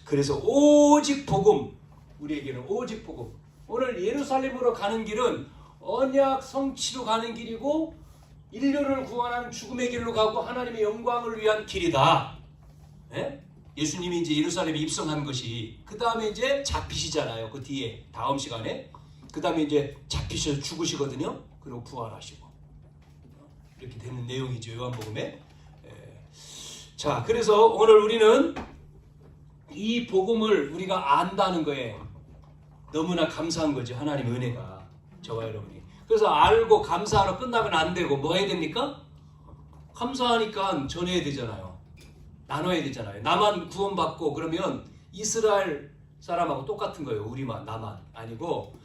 그래서 오직 복음. 우리에게는 오직 복음. 오늘 예루살렘으로 가는 길은 언약 성취로 가는 길이고 인류를 구원하는 죽음의 길로 가고 하나님의 영광을 위한 길이다. 예수님이 이제 예루살렘에 입성한 것이 그 다음에 이제 잡히시잖아요. 그 뒤에 다음 시간에 그 다음에 이제 잡히셔서 죽으시거든요. 그리고 부활하시고 이렇게 되는 내용이죠. 요한복음에. 자, 그래서 오늘 우리는 이 복음을 우리가 안다는 거에 너무나 감사한 거죠. 하나님의 은혜가 저와 여러분이. 그래서 알고 감사하러 끝나면 안 되고 뭐 해야 됩니까? 감사하니까 전해야 되잖아요. 나눠야 되잖아요. 나만 구원받고 그러면 이스라엘 사람하고 똑같은 거예요. 나만 아니고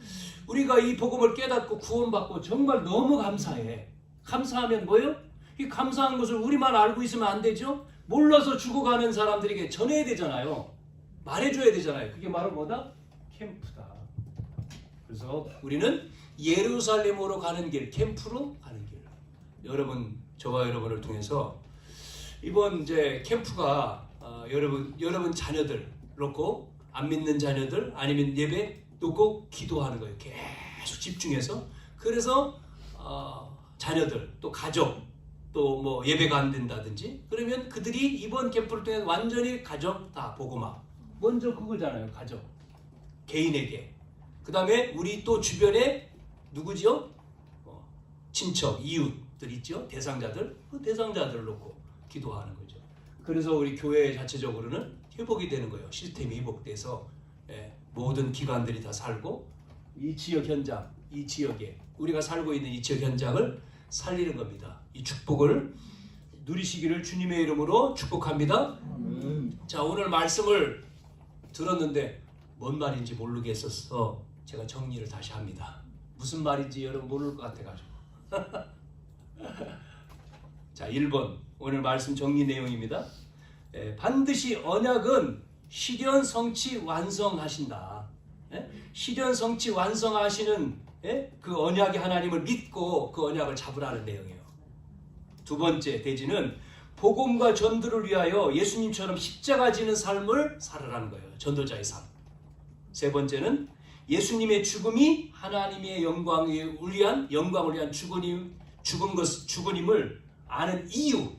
우리가 이 복음을 깨닫고 구원받고 정말 너무 감사해. 감사하면 뭐예요? 이 감사한 것을 우리만 알고 있으면 안 되죠? 몰라서 죽어가는 사람들에게 전해야 되잖아요. 말해줘야 되잖아요. 그게 바로 뭐다? 캠프다. 그래서 우리는 예루살렘으로 가는 길, 캠프로 가는 길. 저와 여러분을 통해서 이번 이제 캠프가 여러분 자녀들 그렇고 안 믿는 자녀들 아니면 예배 놓고 기도하는 거예요. 계속 집중해서. 그래서 자녀들 또 가족 또 뭐 예배가 안 된다든지 그러면 그들이 이번 캠프를 통해 완전히 가족 다 복음화. 먼저 그거잖아요. 가족 개인에게. 그 다음에 우리 또 주변에 누구지요? 친척 이웃들 있죠. 대상자들. 그 대상자들을 놓고 기도하는 거죠. 그래서 우리 교회 자체적으로는 회복이 되는 거예요. 시스템이 회복돼서 모든 기관들이 다 살고 이 지역 현장, 이 지역에 우리가 살고 있는 이 지역 현장을 살리는 겁니다. 이 축복을 누리시기를 주님의 이름으로 축복합니다. 자, 오늘 말씀을 들었는데 뭔 말인지 모르겠어서 제가 정리를 다시 합니다. 무슨 말인지 여러분 모를 것 같아가지고. 자, 1번 오늘 말씀 정리 내용입니다. 반드시 언약은 실현 성취 완성하신다. 실현 성취 완성하시는 그 언약의 하나님을 믿고 그 언약을 잡으라는 내용이에요. 두 번째 대지는 복음과 전도를 위하여 예수님처럼 십자가 지는 삶을 살아라는 거예요. 전도자의 삶. 세 번째는 예수님의 죽음이 하나님의 영광을 위한 죽은임을 아는 이유,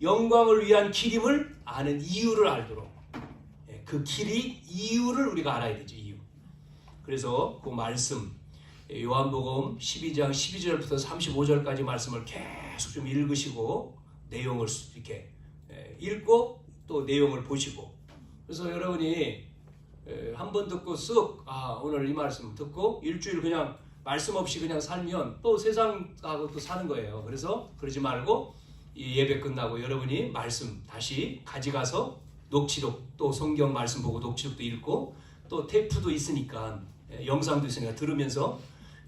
영광을 위한 길임을 아는 이유를 알도록, 그 길이 이유를 우리가 알아야 되죠. 이유. 그래서 그 말씀 요한복음 12장 12절부터 35절까지 말씀을 계속 좀 읽으시고 내용을 이렇게 읽고 또 내용을 보시고, 그래서 여러분이 한 번 듣고 쓱 오늘 이 말씀 듣고 일주일 그냥 말씀 없이 그냥 살면 또 세상하고 또 사는 거예요. 그래서 그러지 말고 이 예배 끝나고 여러분이 말씀 다시 가져가서 녹취록 또 성경 말씀 보고 녹취록도 읽고 또 테이프도 있으니까 영상도 있으니까 들으면서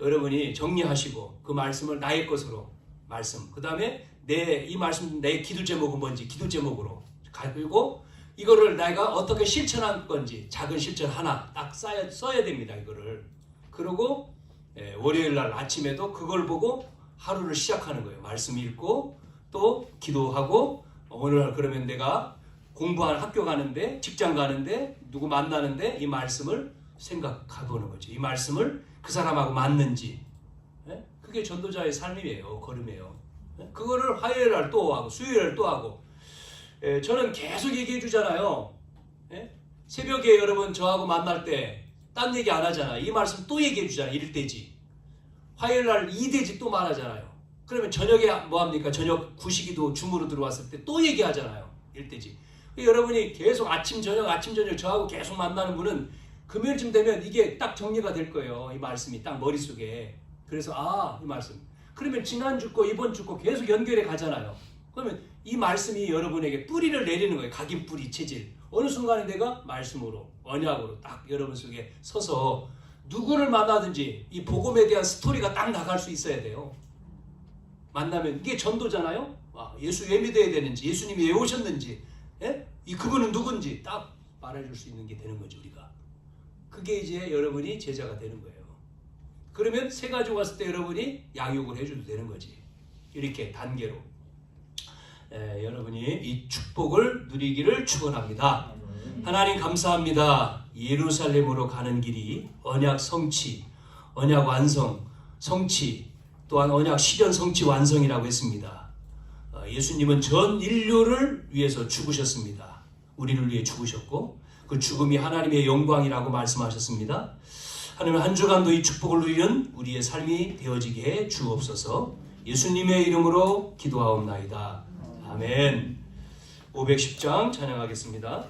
여러분이 정리하시고 그 말씀을 나의 것으로 말씀, 그 다음에 이 말씀 내 기도 제목은 뭔지 기도 제목으로 가지고 이거를 내가 어떻게 실천할 건지 작은 실천 하나 딱 써야 됩니다. 이거를. 그리고 월요일 날 아침에도 그걸 보고 하루를 시작하는 거예요. 말씀 읽고 또 기도하고 오늘 그러면 내가 공부하는 학교 가는데 직장 가는데 누구 만나는데 이 말씀을 생각해 보는 거죠. 이 말씀을 그 사람하고 맞는지. 그게 전도자의 삶이에요. 걸음이에요. 그거를 화요일 날 또 하고 수요일 날 또 하고. 저는 계속 얘기해 주잖아요. 새벽에 여러분 저하고 만날 때 딴 얘기 안 하잖아요. 이 말씀 또 얘기해 주잖아요. 1대지. 화요일 날 2대지 또 말하잖아요. 그러면 저녁에 뭐 합니까? 저녁 구시기도 줌으로 들어왔을 때 또 얘기하잖아요. 1대지. 여러분이 계속 아침 저녁 저하고 계속 만나는 분은 금요일쯤 되면 이게 딱 정리가 될 거예요. 이 말씀이 딱 머릿속에. 그래서 이 말씀. 그러면 지난주 거 이번 주 거 계속 연결해 가잖아요. 그러면 이 말씀이 여러분에게 뿌리를 내리는 거예요. 각인 뿌리 체질. 어느 순간에 내가 말씀으로 언약으로 딱 여러분 속에 서서 누구를 만나든지 이 복음에 대한 스토리가 딱 나갈 수 있어야 돼요. 만나면 이게 전도잖아요. 예수 왜 믿어야 되는지, 예수님이 왜 오셨는지, 이 그분은 누군지 딱 말해줄 수 있는 게 되는 거죠. 우리가. 그게 이제 여러분이 제자가 되는 거예요. 그러면 새 가지고 왔을 때 여러분이 양육을 해줘도 되는 거지. 이렇게 단계로. 여러분이 이 축복을 누리기를 축원합니다. 하나님 감사합니다. 예루살렘으로 가는 길이 언약 성취, 언약 완성, 성취, 또한 언약 실현 성취 완성이라고 했습니다. 예수님은 전 인류를 위해서 죽으셨습니다. 우리를 위해 죽으셨고 그 죽음이 하나님의 영광이라고 말씀하셨습니다. 하나님 한 주간도 이 축복을 누리는 우리의 삶이 되어지게 해 주옵소서. 예수님의 이름으로 기도하옵나이다. 아멘. 510장 찬양하겠습니다.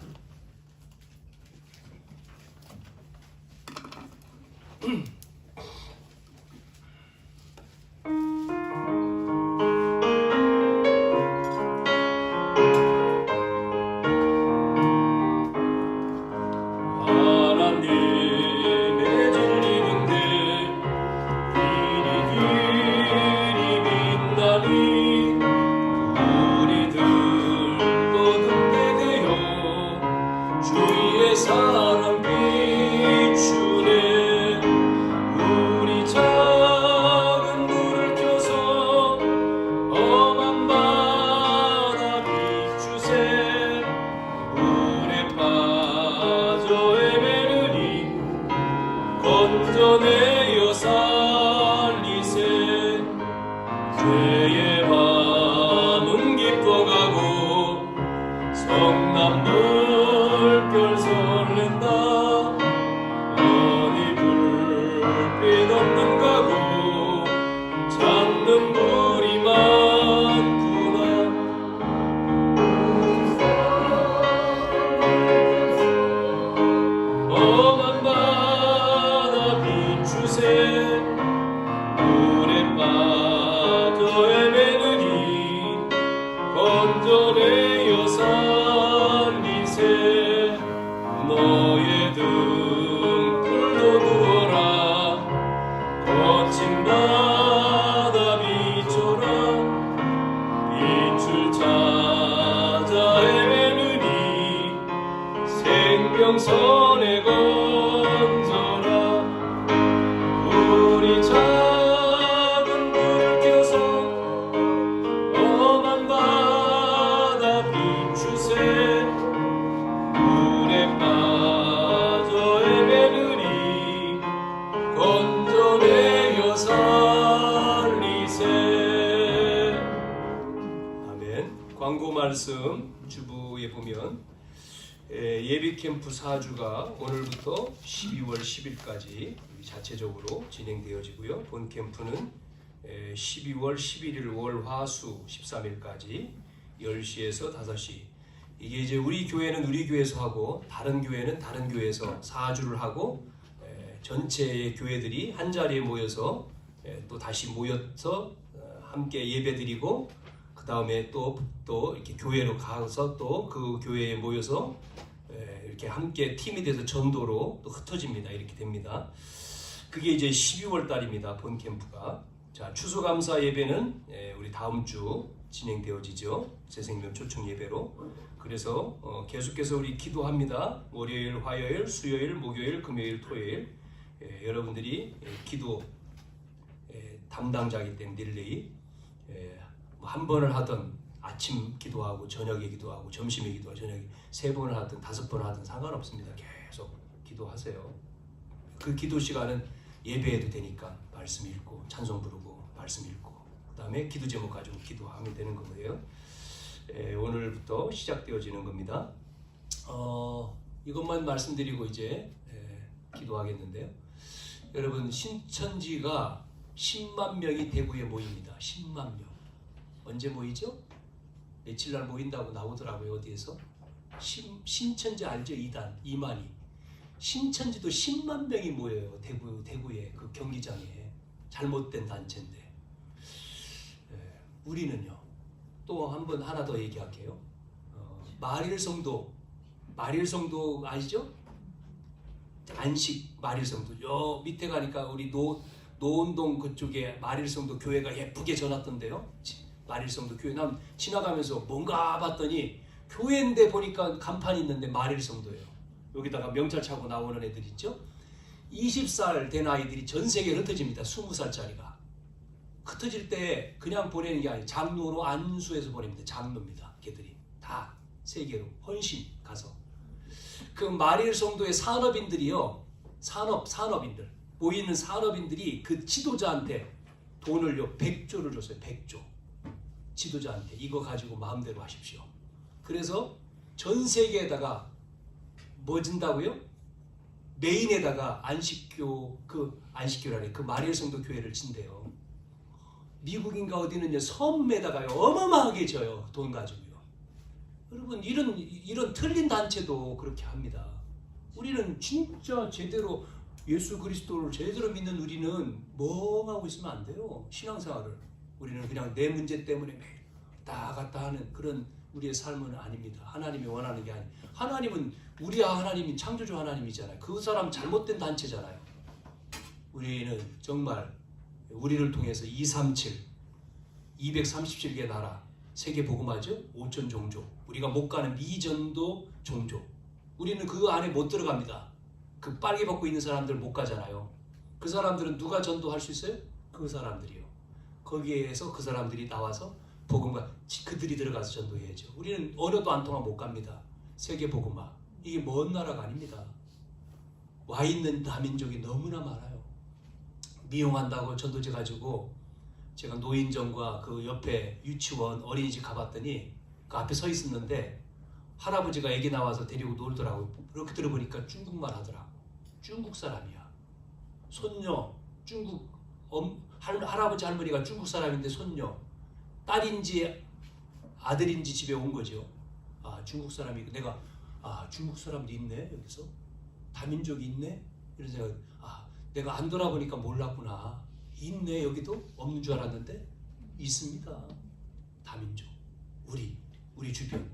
사랑 비추네 줄 찾아 헤매느니 생명선에 건져라. 우리 작은 불을 켜서 험한 바다 비추세. 물에 빠져 헤매느니 건져내어 살리세. 아멘. 광고 말씀 주부에 보면 예비 캠프 4주가 오늘부터 12월 10일까지 자체적으로 진행되어지고요. 본 캠프는 12월 11일 월화수 13일까지 10시에서 5시. 이게 이제 우리 교회는 우리 교회에서 하고 다른 교회는 다른 교회에서 4주를 하고 전체 교회들이 한 자리에 모여서 또 다시 모여서 함께 예배드리고 그 다음에 또 이렇게 교회로 가서 또 그 교회에 모여서 이렇게 함께 팀이 돼서 전도로 또 흩어집니다. 이렇게 됩니다. 그게 이제 12월 달입니다. 본 캠프가. 자, 추수감사 예배는 우리 다음 주 진행되어지죠. 새생명 초청 예배로. 그래서 계속해서 우리 기도합니다. 월요일, 화요일, 수요일, 목요일, 금요일, 토요일. 여러분들이 기도 담당자이기 때문에 릴레이 한 번을 하든 아침 기도하고 저녁에 기도하고 점심에 기도하고 저녁에 3번을 하든 5번을 하든 상관없습니다. 계속 기도하세요. 그 기도 시간은 예배해도 되니까 말씀 읽고 찬송 부르고 말씀 읽고 그 다음에 기도 제목 가지고 기도하면 되는 거예요. 오늘부터 시작되어지는 겁니다. 이것만 말씀드리고 이제 기도하겠는데요. 여러분, 신천지가 10만 명이 대구에 모입니다. 10만 명. 언제 모이죠? 며칠 날 모인다고 나오더라고요. 어디에서? 신천지 알죠? 2만이. 신천지도 10만 명이 모여요. 대구에 그 경기장에. 잘못된 단체인데. 우리는요. 또 하나 더 얘기할게요. 마릴성도 아시죠? 안식 마릴성도. 요 밑에 가니까 우리 노원동 그쪽에 마릴성도 교회가 예쁘게 져놨던데요. 마릴성도 교회. 난 지나가면서 뭔가 봤더니 교회인데 보니까 간판이 있는데 마릴성도예요. 여기다가 명찰 차고 나오는 애들 있죠. 20살 된 아이들이 전 세계에 흩어집니다. 20살짜리가. 흩어질 때 그냥 보내는 게 아니에요. 장로로 안수해서 보냅니다. 장로입니다. 걔들이 다 세계로 헌신 가서. 그 마릴성도의 산업인들이요. 산업인들. 모이는 산업인들이 그 지도자한테 돈을요 100조를 줬어요. 100조. 지도자한테 이거 가지고 마음대로 하십시오. 그래서 전 세계에다가 뭐 준다고요? 메인에다가 안식교라니 그 마릴성도 교회를 진대요. 미국인가 어디는요 섬에다가요 어마어마하게 줘요. 돈 가지고요. 여러분 이런 틀린 단체도 그렇게 합니다. 우리는 진짜 제대로 예수 그리스도를 제대로 믿는 우리는 멍하고 있으면 안 돼요. 신앙생활을. 우리는 그냥 내 문제 때문에 매일 왔다 갔다 하는 그런 우리의 삶은 아닙니다. 하나님이 원하는 게 아니에요. 하나님은 우리 하나님이 창조주 하나님이잖아요. 그 사람 잘못된 단체잖아요. 우리는 정말 우리를 통해서 237개 나라 세계 복음화죠. 5천 종족. 우리가 못 가는 미전도 종족. 우리는 그 안에 못 들어갑니다. 그 빨개 벗고 있는 사람들 못 가잖아요. 그 사람들은 누가 전도할 수 있어요? 그 사람들이요. 거기에서 그 사람들이 나와서 복음과 그들이 들어가서 전도해야죠. 우리는 언어도 안 통하면 못 갑니다. 세계 복음화. 이게 먼 나라가 아닙니다. 와 있는 다민족이 너무나 많아요. 미용한다고 전도제 가지고 제가 노인정과 그 옆에 유치원 어린이집 가봤더니 그 앞에 서 있었는데 할아버지가 애기 나와서 데리고 놀더라고요. 그렇게 들어보니까 중국말 하더라. 중국 사람이야. 손녀 중국 할아버지 할머니가 중국 사람인데 손녀 딸인지 아들인지 집에 온 거죠. 아 중국 사람이 내가 중국 사람도 있네 여기서 다민족이 있네 이런 생각. 내가 안 돌아보니까 몰랐구나. 있네 여기도 없는 줄 알았는데 있습니다. 다민족 우리 주변.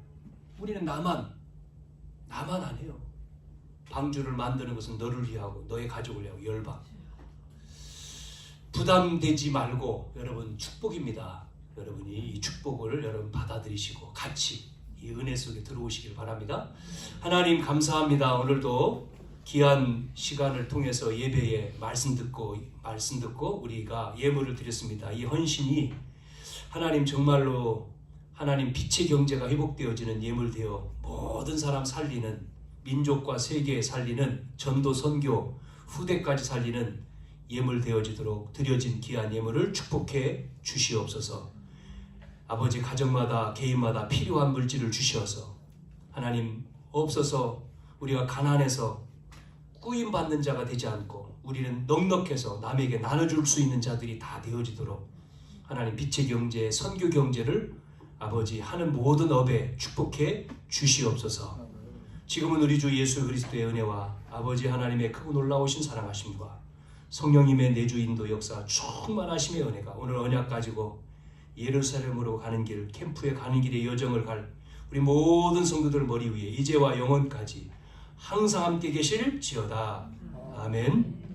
우리는 나만 안 해요. 방주를 만드는 것은 너를 위하고 너의 가족을 위하고 열방. 부담되지 말고 여러분 축복입니다. 여러분이 이 축복을 여러분 받아들이시고 같이 이 은혜 속에 들어오시길 바랍니다. 하나님 감사합니다. 오늘도 귀한 시간을 통해서 예배에 말씀 듣고 우리가 예물을 드렸습니다. 이 헌신이 하나님 정말로 하나님 빛의 경제가 회복되어지는 예물되어 모든 사람 살리는, 민족과 세계 살리는, 전도 선교 후대까지 살리는 예물 되어지도록 드려진 귀한 예물을 축복해 주시옵소서. 아버지, 가정마다 개인마다 필요한 물질을 주시어서 하나님 없어서 우리가 가난해서 꾸임받는 자가 되지 않고 우리는 넉넉해서 남에게 나눠줄 수 있는 자들이 다 되어지도록 하나님 빛의 경제, 선교 경제를 아버지 하는 모든 업에 축복해 주시옵소서. 지금은 우리 주 예수 그리스도의 은혜와 아버지 하나님의 크고 놀라우신 사랑하심과 성령님의 내주 인도 역사 충만하심의 은혜가 오늘 언약 가지고 예루살렘으로 가는 길, 캠프에 가는 길의 여정을 갈 우리 모든 성도들 머리 위에 이제와 영원까지 항상 함께 계실지어다. 아멘.